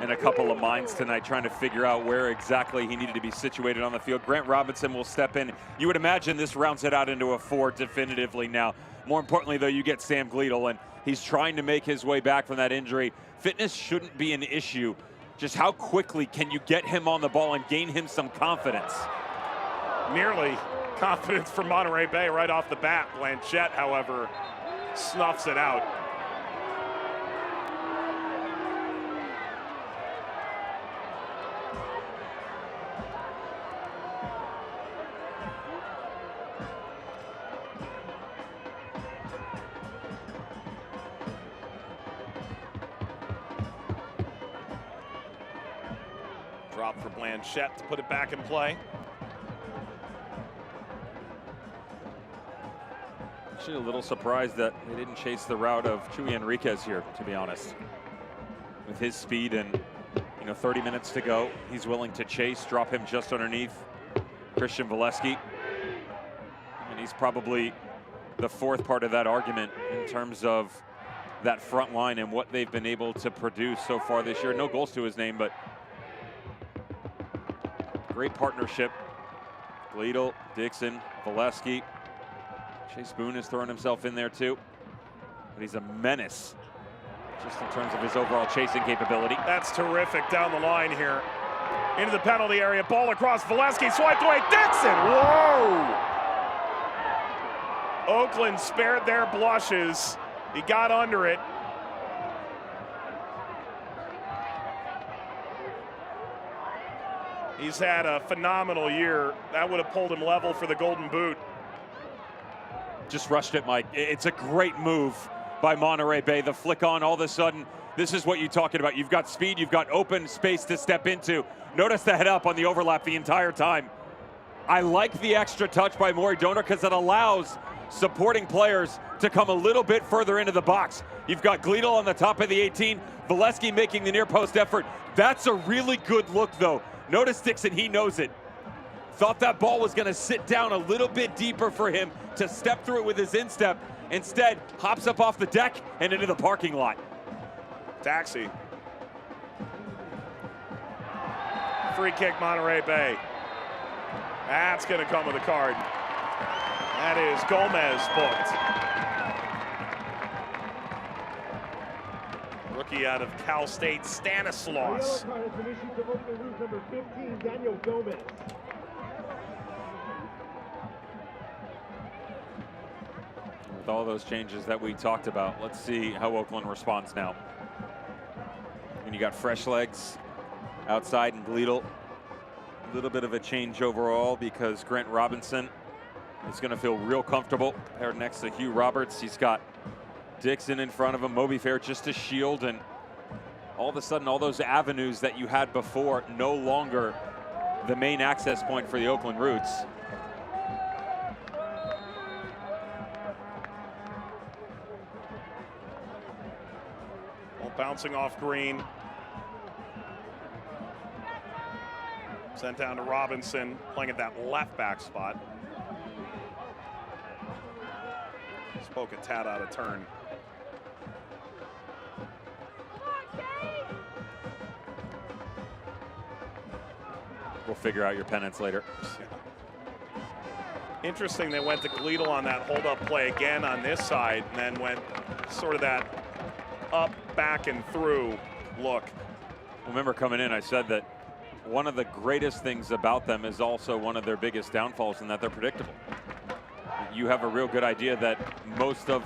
Speaker 7: in a couple of minds tonight trying to figure out where exactly he needed to be situated on the field. Grant Robinson will step in. You would imagine this rounds it out into a 4 definitively now. More importantly, though, you get Sam Gleedle, and he's trying to make his way back from that injury. Fitness shouldn't be an issue. Just how quickly can you get him on the ball and gain him some confidence?
Speaker 1: Nearly confidence for Monterey Bay right off the bat. Blanchette, however, snuffs it out. Drop for Blanchette to put it back in play.
Speaker 7: Actually a little surprised that they didn't chase the route of Chuy Enriquez here, to be honest. With his speed and 30 minutes to go, he's willing to chase, drop him just underneath Christian Valesky. And he's probably the 4th part of that argument in terms of that front line and what they've been able to produce so far this year. No goals to his name, but great partnership. Gleedle, Dixon, Valesky. Chase Boone has thrown himself in there too. But he's a menace just in terms of his overall chasing capability.
Speaker 1: That's terrific down the line here. Into the penalty area, ball across, Valesky swiped away, Dixon, whoa! Oakland spared their blushes. He got under it. He's had a phenomenal year. That would have pulled him level for the Golden Boot.
Speaker 7: Just rushed it, Mike. It's a great move by Monterey Bay. The flick on, all of a sudden, this is what you're talking about. You've got speed, you've got open space to step into. Notice the head up on the overlap the entire time. I like the extra touch by Maury Donor because it allows supporting players to come a little bit further into the box. You've got Gleedle on the top of the 18, Valesky making the near post effort. That's a really good look, though. Notice Dixon, he knows it. Thought that ball was going to sit down a little bit deeper for him to step through it with his instep. Instead, hops up off the deck and into the parking lot.
Speaker 1: Taxi. Free kick, Monterey Bay. That's going to come with a card. That is Gomez booked. Rookie out of Cal State, Stanislaus.
Speaker 6: Number 15, Daniel Gomez.
Speaker 7: With all those changes that we talked about, let's see how Oakland responds now. And you got fresh legs outside and Gleedle. A little bit of a change overall because Grant Robinson is going to feel real comfortable paired next to Hugh Roberts. He's got Dixon in front of him, Moby Fair just to shield, and all of a sudden all those avenues that you had before no longer the main access point for the Oakland Roots.
Speaker 1: Well, bouncing off Green. Sent down to Robinson, playing at that left back spot. Spoke a tad out of turn.
Speaker 7: We'll figure out your penance later.
Speaker 1: Interesting, they went to Gleedle on that hold-up play again on this side, and then went sort of that up back and through look.
Speaker 7: Remember coming in, I said that one of the greatest things about them is also one of their biggest downfalls in that they're predictable. You have a real good idea that most of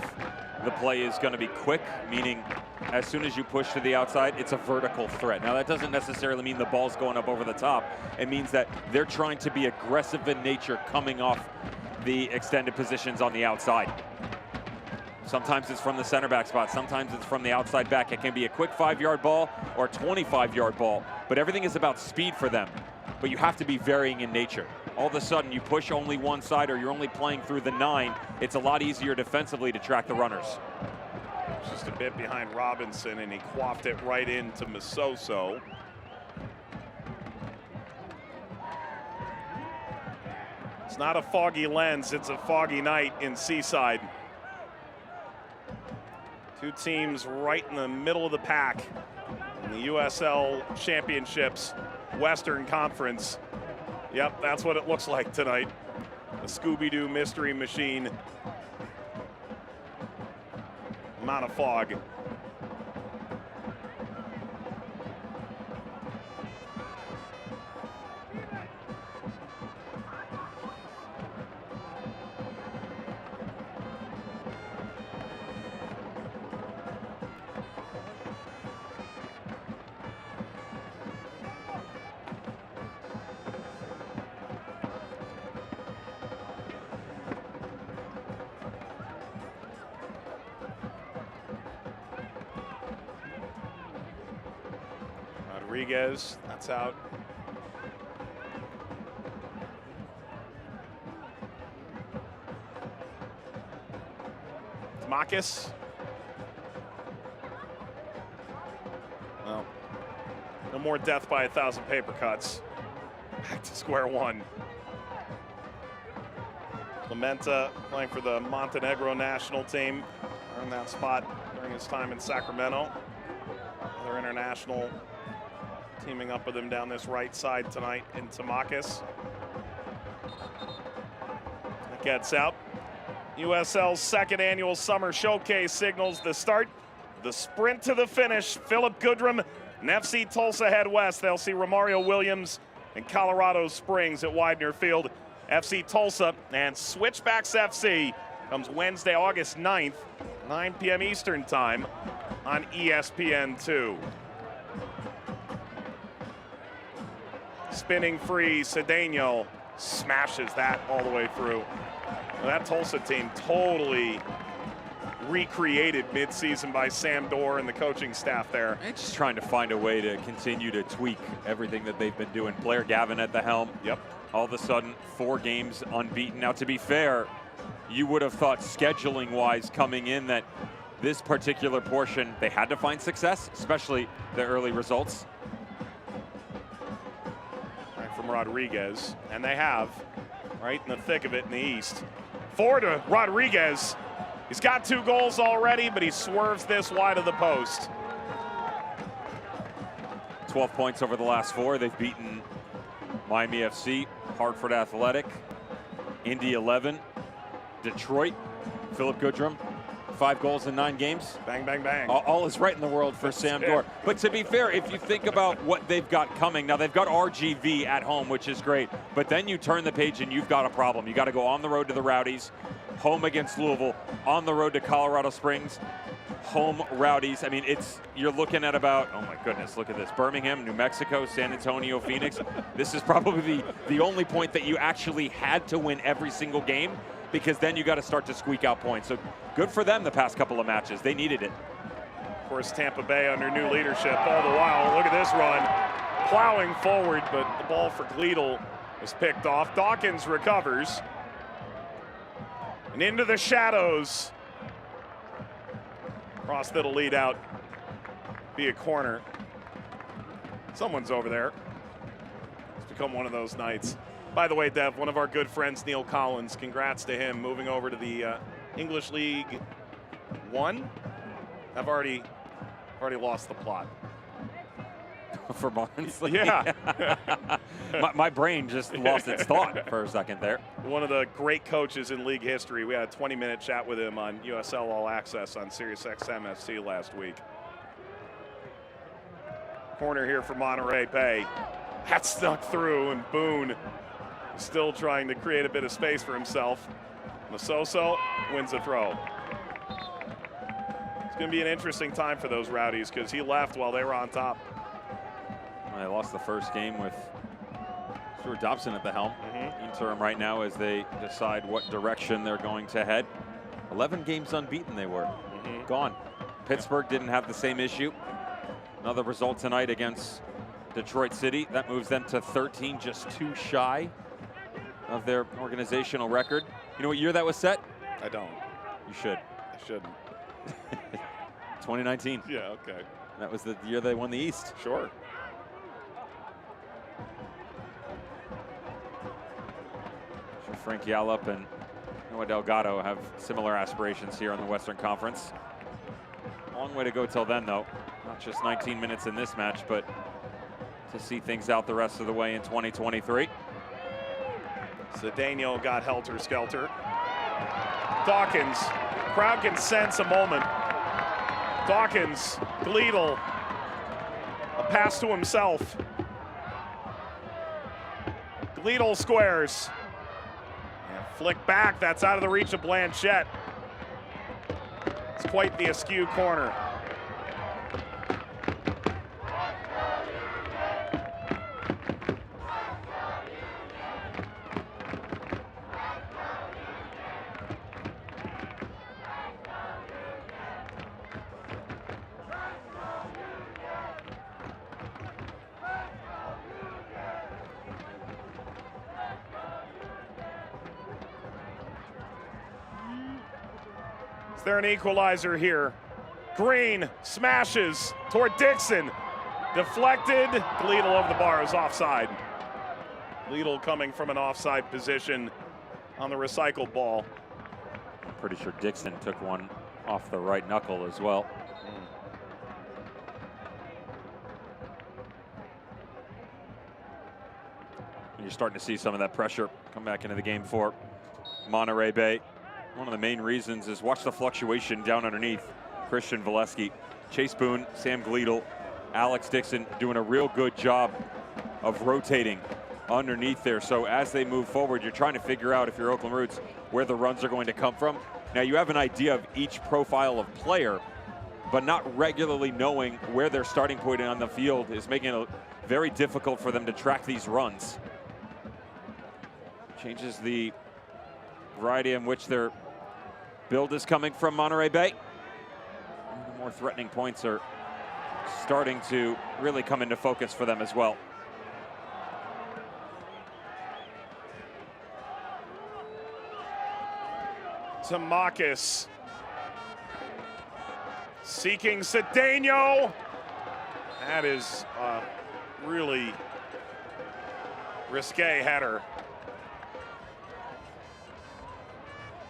Speaker 7: the play is going to be quick, meaning as soon as you push to the outside, it's a vertical threat. Now, that doesn't necessarily mean the ball's going up over the top. It means that they're trying to be aggressive in nature coming off the extended positions on the outside. Sometimes it's from the center back spot. Sometimes it's from the outside back. It can be a quick 5-yard ball or a 25-yard ball, but everything is about speed for them. But you have to be varying in nature. All of a sudden, you push only one side or you're only playing through the 9. It's a lot easier defensively to track the runners.
Speaker 1: Just a bit behind Robinson, and he quaffed it right into Masoso. It's not a foggy lens, it's a foggy night in Seaside. Two teams right in the middle of the pack in the USL Championships Western Conference. Yep, that's what it looks like tonight. The Scooby-Doo mystery machine. Amount of fog. Rodriguez, that's out. Marcus. Well, no more death by 1,000 paper cuts. Back to square one. Clementa playing for the Montenegro national team. Earned that spot during his time in Sacramento. Another international teaming up with him down this right side tonight in Tamakis. That gets out. USL's second annual summer showcase signals the start. The sprint to the finish. Philip Goodrum and FC Tulsa head west. They'll see Romario Williams and Colorado Springs at Widener Field. FC Tulsa and Switchbacks FC comes Wednesday, August 9th, 9 p.m. Eastern time on ESPN2. Spinning free, Cedeno smashes that all the way through. Well, that Tulsa team totally recreated midseason by Sam Dorr and the coaching staff there.
Speaker 7: They're just trying to find a way to continue to tweak everything that they've been doing. Blair Gavin at the helm.
Speaker 1: Yep.
Speaker 7: All of a sudden, 4 games unbeaten. Now, to be fair, you would have thought scheduling-wise coming in that this particular portion, they had to find success, especially the early results.
Speaker 1: From Rodriguez, and they have, right in the thick of it in the East. Forward to Rodriguez. He's got 2 goals already, but he swerves this wide of the post.
Speaker 7: 12 points over the last 4. They've beaten Miami FC, Hartford Athletic, Indy 11, Detroit, Philip Goodrum. 5 goals in 9 games.
Speaker 1: Bang, bang, bang.
Speaker 7: All is right in the world for Sam Dorr. But to be fair, if you think about what they've got coming, now they've got RGV at home, which is great. But then you turn the page and you've got a problem. You got to go on the road to the Rowdies, home against Louisville, on the road to Colorado Springs, home Rowdies. I mean, you're looking at about, oh my goodness, look at this. Birmingham, New Mexico, San Antonio, Phoenix. This is probably the only point that you actually had to win every single game, because then you got to start to squeak out points. So good for them the past couple of matches. They needed it.
Speaker 1: Of course, Tampa Bay under new leadership all the while. Look at this run. Plowing forward, but the ball for Gleadle was picked off. Dawkins recovers. And into the shadows. Cross that'll lead out. Be a corner. Someone's over there. It's become one of those nights. By the way, Dev, one of our good friends, Neil Collins, congrats to him moving over to the English League One. I've already lost the plot.
Speaker 7: For Barnsley?
Speaker 1: Yeah.
Speaker 7: my brain just lost its thought for a second there.
Speaker 1: One of the great coaches in league history. We had a 20-minute chat with him on USL All Access on Sirius XM FC last week. Corner here for Monterey Bay. That snuck through, and Boone still trying to create a bit of space for himself. Masoso wins the throw. It's going to be an interesting time for those Rowdies because he left while they were on top.
Speaker 7: They lost the first game with Stuart Dobson at the helm. Interim right now as they decide what direction they're going to head. 11 games unbeaten they were. Gone. Pittsburgh didn't have the same issue. Another result tonight against Detroit City. That moves them to 13, just 2 shy of their organizational record. You know what year that was set?
Speaker 1: I don't.
Speaker 7: You should.
Speaker 1: I shouldn't.
Speaker 7: 2019.
Speaker 1: Yeah, okay.
Speaker 7: That was the year they won the East.
Speaker 1: Sure.
Speaker 7: Sure, Frank Yallop and Noah Delgado have similar aspirations here in the Western Conference. Long way to go till then, though. Not just 19 minutes in this match, but to see things out the rest of the way in 2023.
Speaker 1: Cedeno got helter-skelter. Dawkins, crowd can sense a moment. Dawkins, Gleedle, a pass to himself. Gleedle squares. And flick back, that's out of the reach of Blanchette. It's quite the askew corner. Is there an equalizer here? Green smashes toward Dixon. Deflected. Gleedle over the bar is offside. Gleedle coming from an offside position on the recycled ball.
Speaker 7: I'm pretty sure Dixon took one off the right knuckle as well. You're starting to see some of that pressure come back into the game for Monterey Bay. One of the main reasons is watch the fluctuation down underneath. Christian Valesky, Chase Boone, Sam Gleedle, Alex Dixon doing a real good job of rotating underneath there. So as they move forward, you're trying to figure out, if you're Oakland Roots, where the runs are going to come from. Now you have an idea of each profile of player, but not regularly knowing where their starting point on the field is making it very difficult for them to track these runs. Changes the variety in which their build is coming from Monterey Bay. The more threatening points are starting to really come into focus for them as well.
Speaker 1: Tamakis seeking Cedeno. That is a really risque header.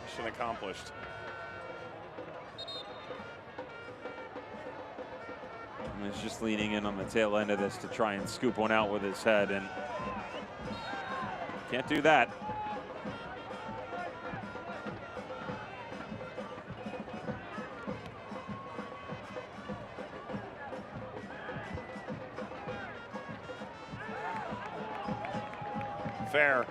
Speaker 1: Mission accomplished.
Speaker 7: And he's just leaning in on the tail end of this to try and scoop one out with his head, and can't do that.
Speaker 1: Fair.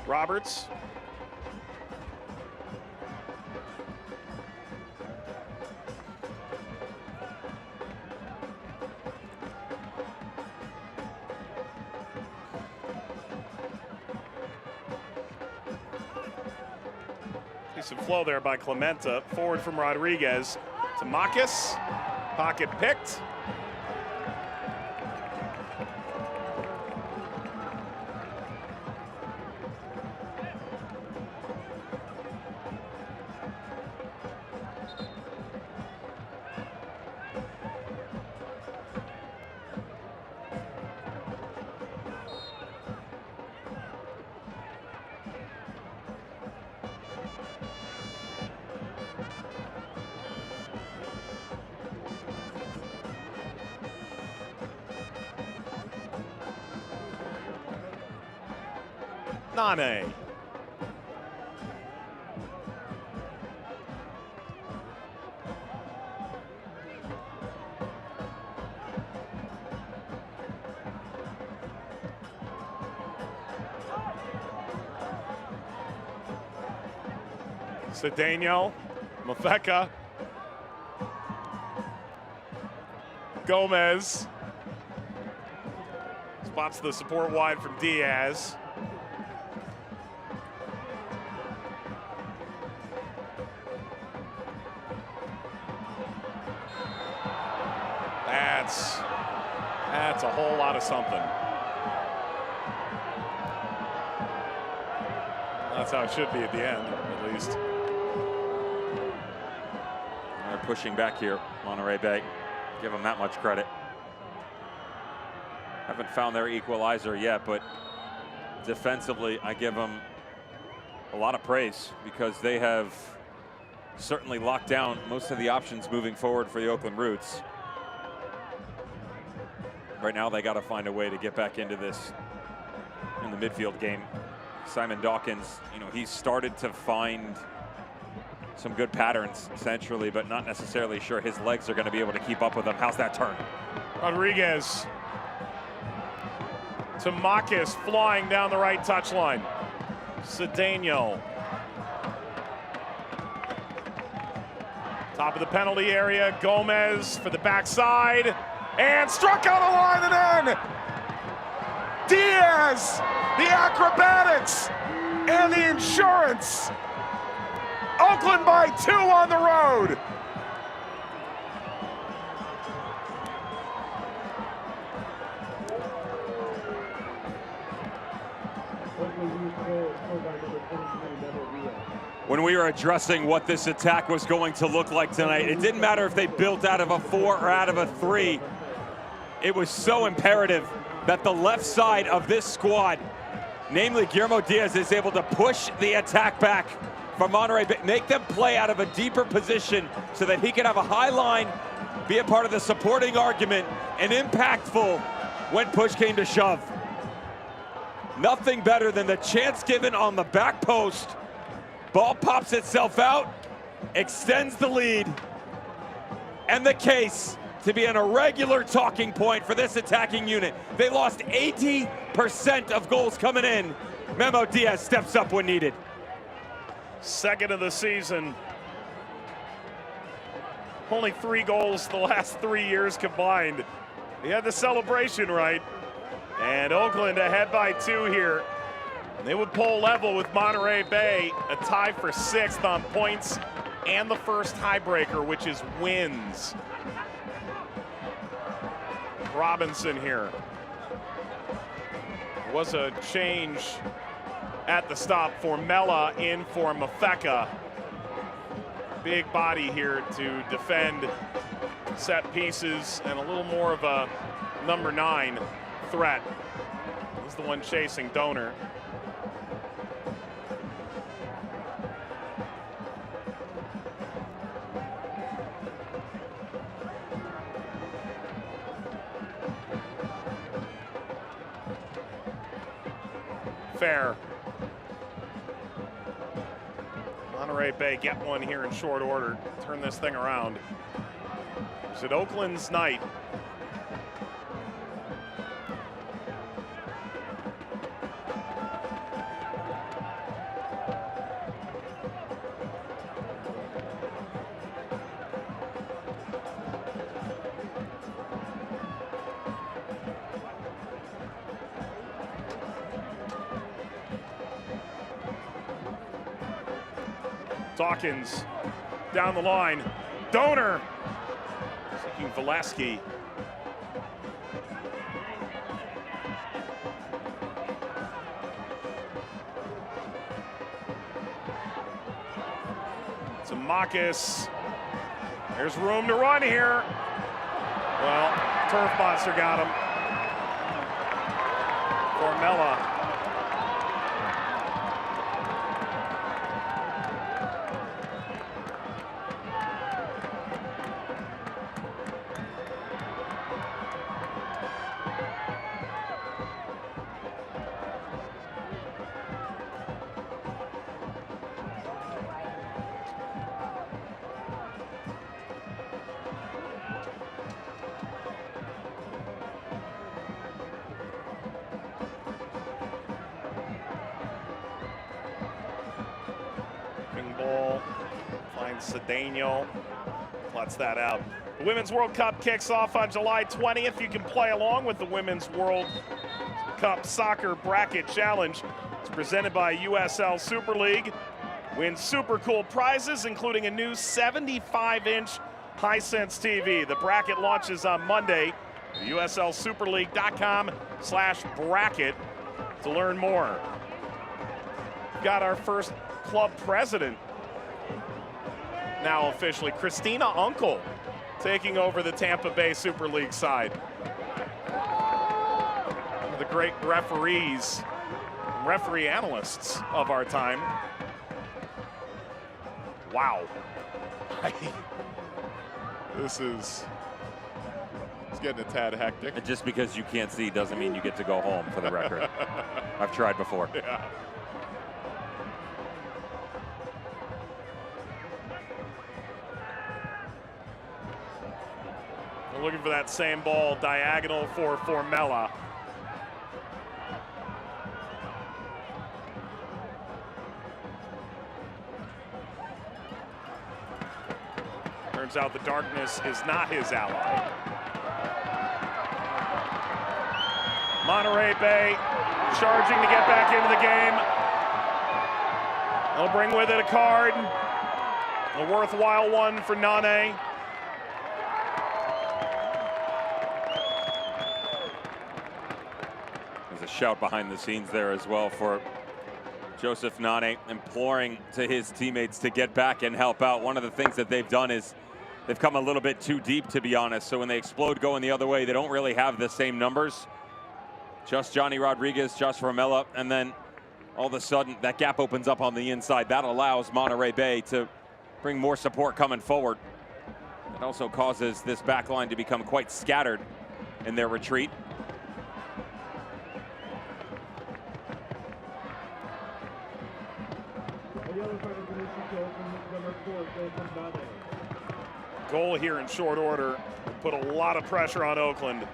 Speaker 1: Roberts. Decent flow there by Clementa. Forward from Rodriguez to Makis. Pocket picked. Nane. Cedeno, Mafeka, Gomez spots the support wide from Diaz. That's a whole lot of something. That's how it should be at the end, at least.
Speaker 7: They're pushing back here, Monterey Bay. Give them that much credit. Haven't found their equalizer yet, but defensively, I give them a lot of praise because they have certainly locked down most of the options moving forward for the Oakland Roots. Right now, they got to find a way to get back into this in the midfield game. Simon Dawkins, you know, he's started to find some good patterns centrally, but not necessarily sure his legs are going to be able to keep up with him. How's that turn?
Speaker 1: Rodriguez to Makis, flying down the right touchline. Cedeno. Top of the penalty area, Gomez for the backside, and struck out a line and in. Diaz, the acrobatics and the insurance. Oakland by 2 on the road.
Speaker 7: When we were addressing what this attack was going to look like tonight, it didn't matter if they built out of a 4 or out of a 3. It was so imperative that the left side of this squad, namely Guillermo Diaz, is able to push the attack back from Monterey Bay, make them play out of a deeper position so that he can have a high line, be a part of the supporting argument, and impactful when push came to shove. Nothing better than the chance given on the back post. Ball pops itself out, extends the lead, and the case to be an irregular talking point for this attacking unit. They lost 80% of goals coming in. Memo Diaz steps up when needed.
Speaker 1: Second of the season. Only 3 goals the last 3 years combined. He had the celebration right. And Oakland ahead by 2 here. They would pull level with Monterey Bay, a tie for 6th on points and the first tiebreaker, which is wins. Robinson here. Was a change at the stop for Mella, in for Mafeka. Big body here to defend set pieces and a little more of a number 9 threat. He's the one chasing Donor. Fair. Monterey Bay get one here in short order. Turn this thing around. Is it Oakland's night? Dawkins down the line. Donor seeking Valesky. To Makis. There's room to run here. Well, Turf Monster got him. Formella. Finds Cedeno, lets that out. The Women's World Cup kicks off on July 20th. You can play along with the Women's World Cup Soccer Bracket Challenge. It's presented by USL Super League. Win super cool prizes, including a new 75-inch Hisense TV. The bracket launches on Monday. USLSuperLeague.com/bracket to learn more. Got our first club president now officially, Christina Uncle, taking over the Tampa Bay Super League side. One of the great referees, referee analysts of our time. Wow. This is, it's getting a tad hectic.
Speaker 7: And just because you can't see doesn't mean you get to go home, for the record. I've tried before.
Speaker 1: Yeah. We're looking for that same ball diagonal for Formella. Turns out the darkness is not his ally. Monterey Bay charging to get back into the game. They'll bring with it a card. A worthwhile one for Nane.
Speaker 7: There's a shout behind the scenes there as well for Joseph Nane, imploring to his teammates to get back and help out. One of the things that they've done is they've come a little bit too deep, to be honest. So when they explode going the other way, they don't really have the same numbers. Just Johnny Rodriguez, Josh Formella, and then all of a sudden that gap opens up on the inside. That allows Monterey Bay to bring more support coming forward. It also causes this back line to become quite scattered in their retreat.
Speaker 1: Goal here in short order put a lot of pressure on Oakland.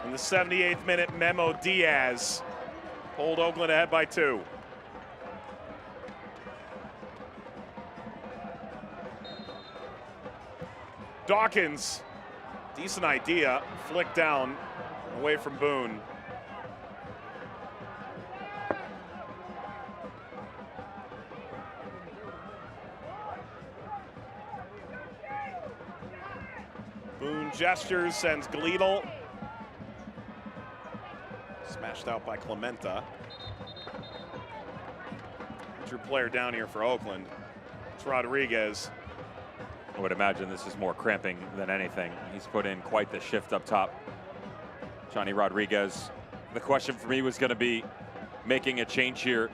Speaker 1: In the 78th minute, Memo Diaz pulled Oakland ahead by 2. Dawkins, decent idea, flick down away from Boone. Boone gestures, sends Gleedle. Smashed out by Clementa. Injured player down here for Oakland. It's Rodriguez.
Speaker 7: I would imagine this is more cramping than anything. He's put in quite the shift up top. Johnny Rodriguez. The question for me was going to be, making a change here,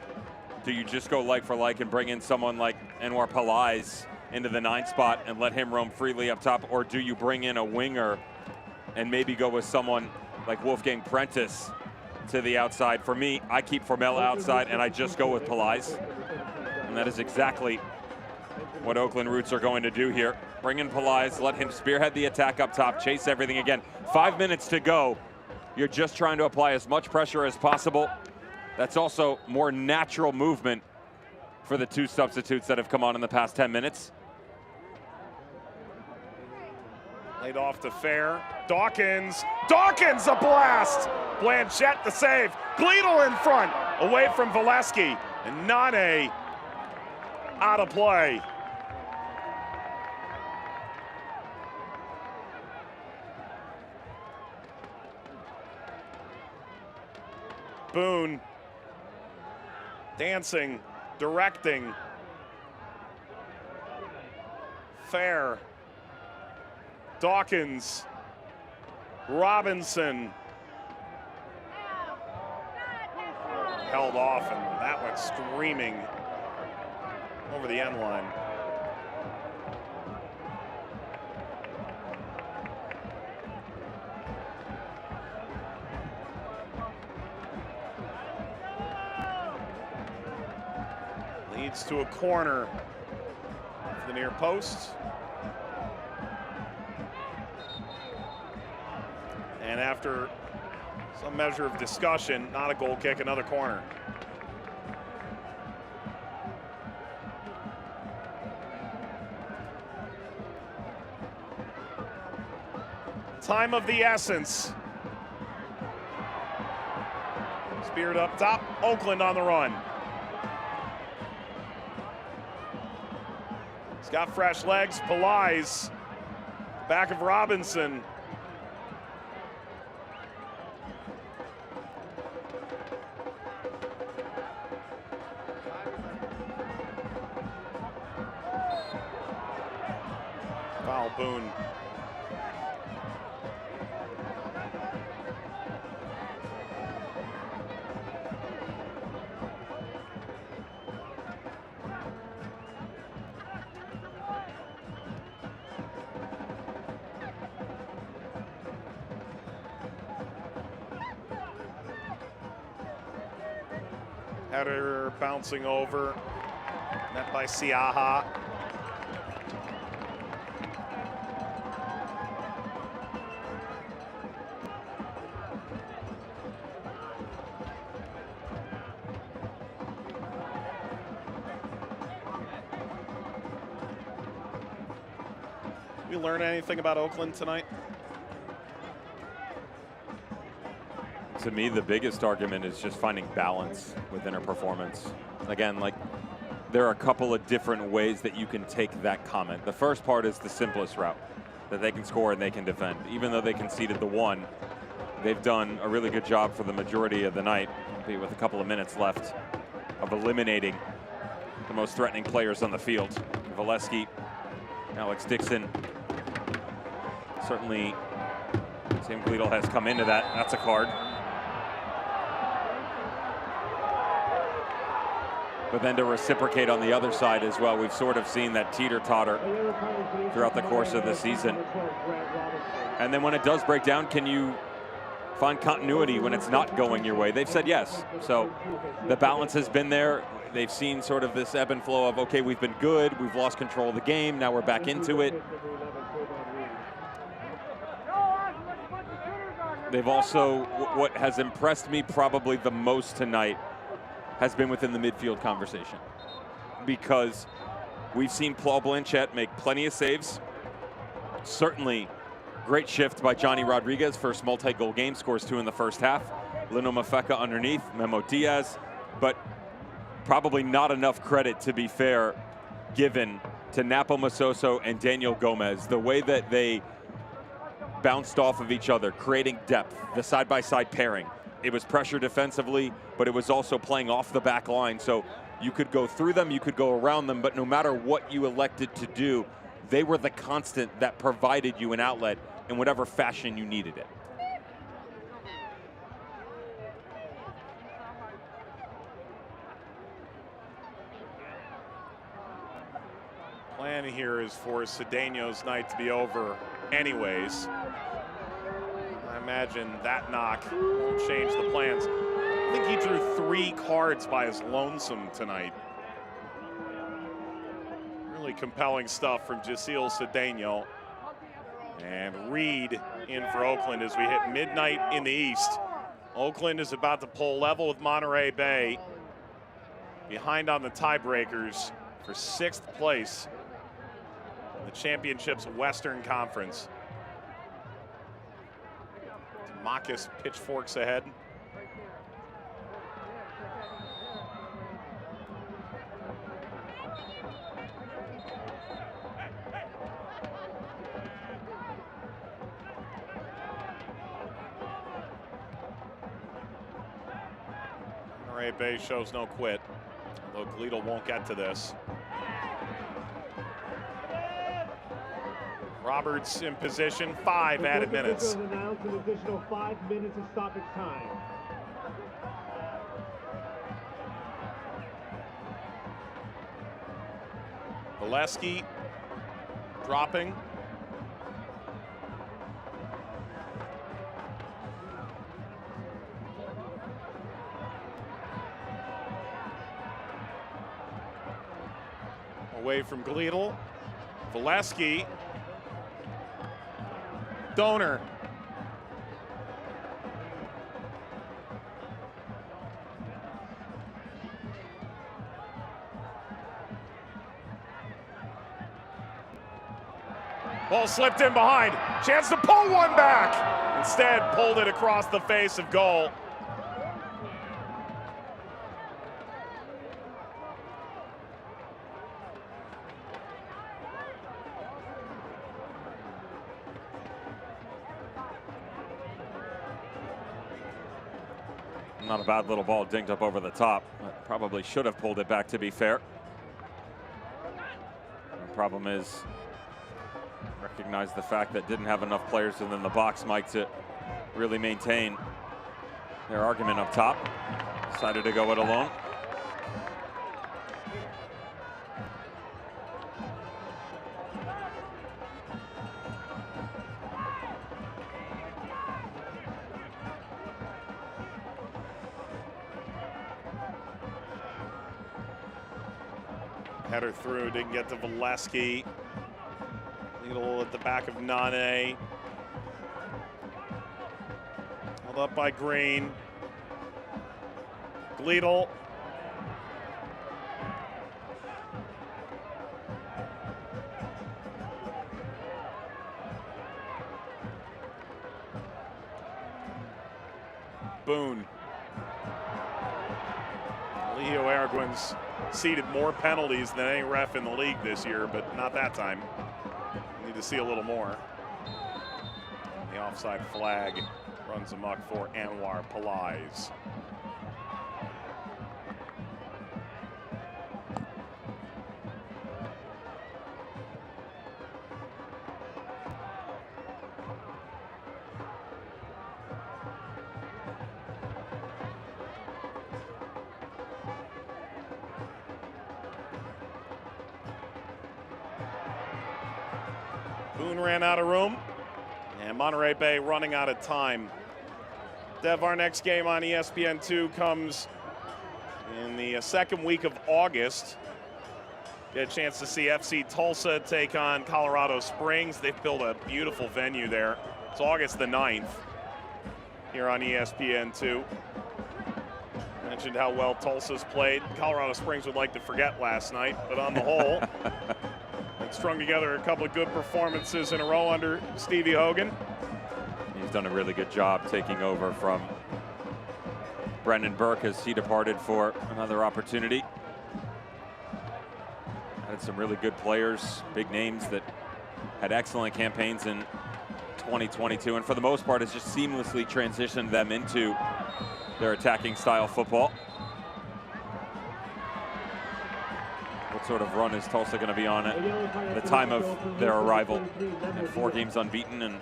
Speaker 7: do you just go like for like and bring in someone like Anwar Pillais into the 9 spot and let him roam freely up top, or do you bring in a winger and maybe go with someone like Wolfgang Prentice to the outside? For me, I keep Formella outside and I just go with Pillais. And that is exactly what Oakland Roots are going to do here. Bring in Pillais, let him spearhead the attack up top, chase everything again. 5 minutes to go. You're just trying to apply as much pressure as possible. That's also more natural movement for the 2 substitutes that have come on in the past 10 minutes.
Speaker 1: Laid off to Fair. Dawkins. Dawkins, a blast! Blanchette the save. Gleedle in front, away from Valesky. And Nane out of play. Boone dancing, directing. Fair. Dawkins. Robinson. Held off, and that went screaming over the end line. Leads to a corner for the near post. And after some measure of discussion, not a goal kick, another corner. Time of the essence. Speared up top, Oakland on the run. He's got fresh legs, Pillai's back of Robinson. Foul, Boone. Header bouncing over, net by Siaha. You learn anything about Oakland tonight?
Speaker 7: To me, the biggest argument is just finding balance within a performance. Again, like, there are a couple of different ways that you can take that comment. The first part is the simplest route, that they can score and they can defend. Even though they conceded the one, they've done a really good job for the majority of the night, albeit with a couple of minutes left, of eliminating the most threatening players on the field. Valesky, Alex Dixon. Certainly, Sam Gleadle has come into that. That's a card. But then to reciprocate on the other side as well, we've sort of seen that teeter-totter throughout the course of the season. And then when it does break down, can you find continuity when it's not going your way? They've said yes. So the balance has been there. They've seen sort of this ebb and flow of, okay, we've been good, we've lost control of the game, now we're back into it. They've also, what has impressed me probably the most tonight has been within the midfield conversation, because we've seen Paul Blanchette make plenty of saves. Certainly great shift by Johnny Rodriguez, first multi-goal game, scores 2 in the first half. Lino Mafeka underneath, Memo Diaz, but probably not enough credit, to be fair, given to Napo Masoso and Daniel Gomez. The way that they bounced off of each other, creating depth, the side-by-side pairing. It was pressure defensively, but it was also playing off the back line. So you could go through them, you could go around them, but no matter what you elected to do, they were the constant that provided you an outlet in whatever fashion you needed it.
Speaker 1: Plan here is for Cedeno's night to be over anyways. I imagine that knock won't change the plans. I think he drew 3 cards by his lonesome tonight. Really compelling stuff from Jacil Cedeno. And Reed in for Oakland as we hit midnight in the East. Oakland is about to pull level with Monterey Bay, behind on the tiebreakers for 6th place in the championship's Western Conference. Marcus pitchforks ahead. Monterey Bay shows no quit, although Gleadle won't get to this. Roberts in position, 5 added minutes.
Speaker 6: Announced an additional 5 minutes of stoppage time.
Speaker 1: Valesky dropping. Away from Gleadle. Valesky. Donor. Ball slipped in behind. Chance to pull one back. Instead, pulled it across the face of goal.
Speaker 7: Not a bad little ball dinged up over the top. Probably should have pulled it back, to be fair. The problem is, recognize the fact that didn't have enough players within the box, Mike, to really maintain their argument up top. Decided to go it alone.
Speaker 1: Header through, didn't get to Valesky. Needle at the back of Nane. Held up by Green. Gleedle. Boone. Leo Aragon's ceded more penalties than any ref in the league this year, but not that time. Need to see a little more. The offside flag runs amok for Anwar Pillais. Boone ran out of room, and Monterey Bay running out of time. Dev, our next game on ESPN2 comes in the second week of August. Get a chance to see FC Tulsa take on Colorado Springs. They've built a beautiful venue there. It's August the 9th here on ESPN2. Mentioned how well Tulsa's played. Colorado Springs would like to forget last night, but on the whole, strung together a couple of good performances in a row under Stevie Hogan.
Speaker 7: He's done a really good job taking over from Brendan Burke as he departed for another opportunity. Had some really good players, big names that had excellent campaigns in 2022, and for the most part has just seamlessly transitioned them into their attacking style football. What sort of run is Tulsa going to be on at the time of their arrival? And 4 games unbeaten, and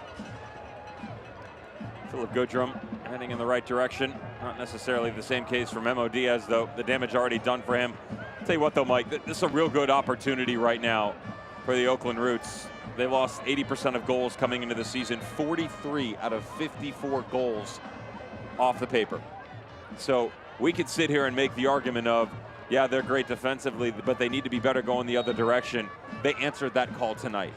Speaker 7: Philip Goodrum heading in the right direction. Not necessarily the same case for Memo Diaz, though. The damage already done for him. I'll tell you what, though, Mike, this is a real good opportunity right now for the Oakland Roots. They lost 80% of goals coming into the season, 43 out of 54 goals off the paper. So we could sit here and make the argument of, yeah, they're great defensively, but they need to be better going the other direction. They answered that call tonight.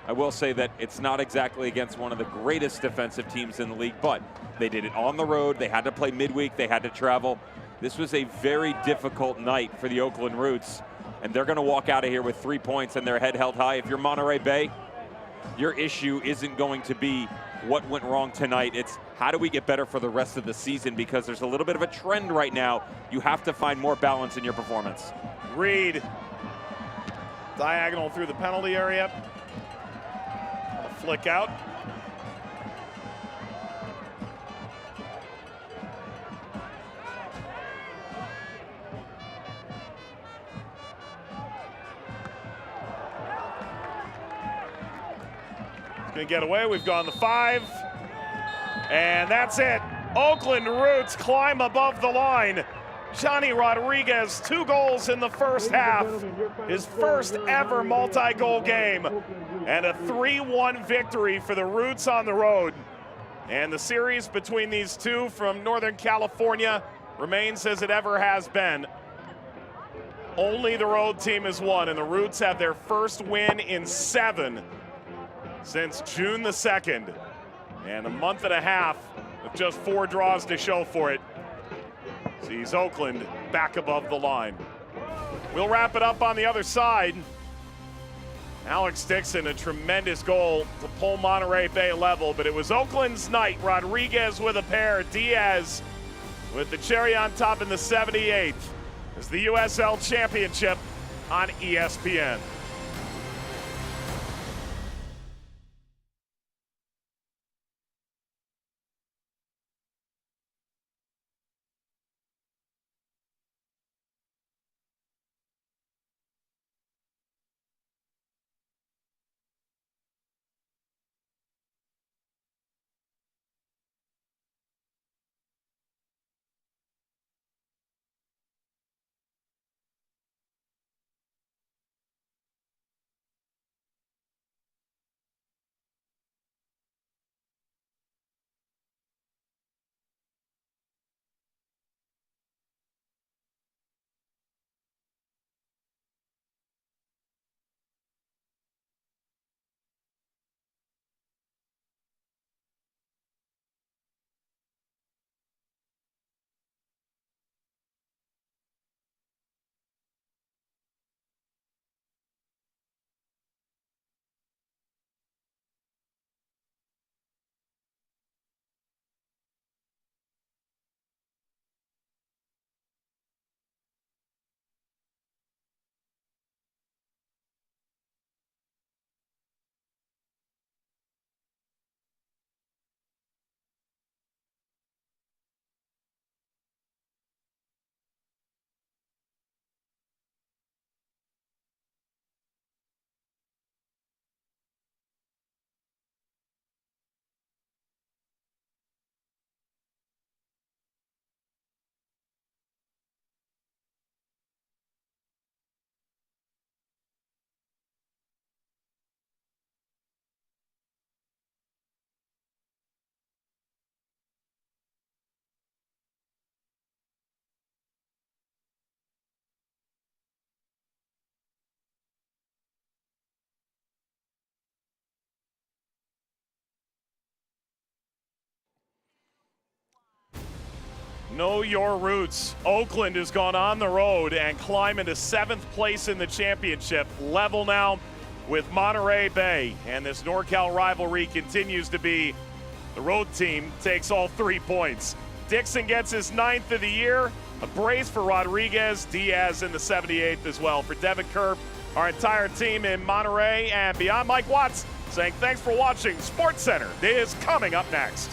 Speaker 7: I will say that it's not exactly against one of the greatest defensive teams in the league, but they did it on the road. They had to play midweek. They had to travel. This was a very difficult night for the Oakland Roots, and they're going to walk out of here with 3 points and their head held high. If you're Monterey Bay, your issue isn't going to be what went wrong tonight. It's how do we get better for the rest of the season, because there's a little bit of a trend right now. You have to find more balance in your performance.
Speaker 1: Reed, diagonal through the penalty area. A flick out. Gonna get away. We've gone the 5. And that's it. Oakland Roots climb above the line. Johnny Rodriguez, 2 goals in the first half. His first ever multi-goal game. And a 3-1 victory for the Roots on the road. And the series between these two from Northern California remains as it ever has been. Only the road team has won, and the Roots have their first win in 7 since June the 2nd. And a month and a half with just 4 draws to show for it sees Oakland back above the line. We'll wrap it up on the other side. Alex Dixon, a tremendous goal to pull Monterey Bay level, but it was Oakland's night. Rodriguez with a pair, Diaz with the cherry on top in the 78th. It's the USL Championship on ESPN. Know your roots. Oakland has gone on the road and climbed into 7th place in the championship. Level now with Monterey Bay. And this NorCal rivalry continues to be the road team takes all 3 points. Dixon gets his 9th of the year. A brace for Rodriguez. Diaz in the 78th as well. For Devin Kerr, our entire team in Monterey and beyond, Mike Watts saying thanks for watching. SportsCenter is coming up next.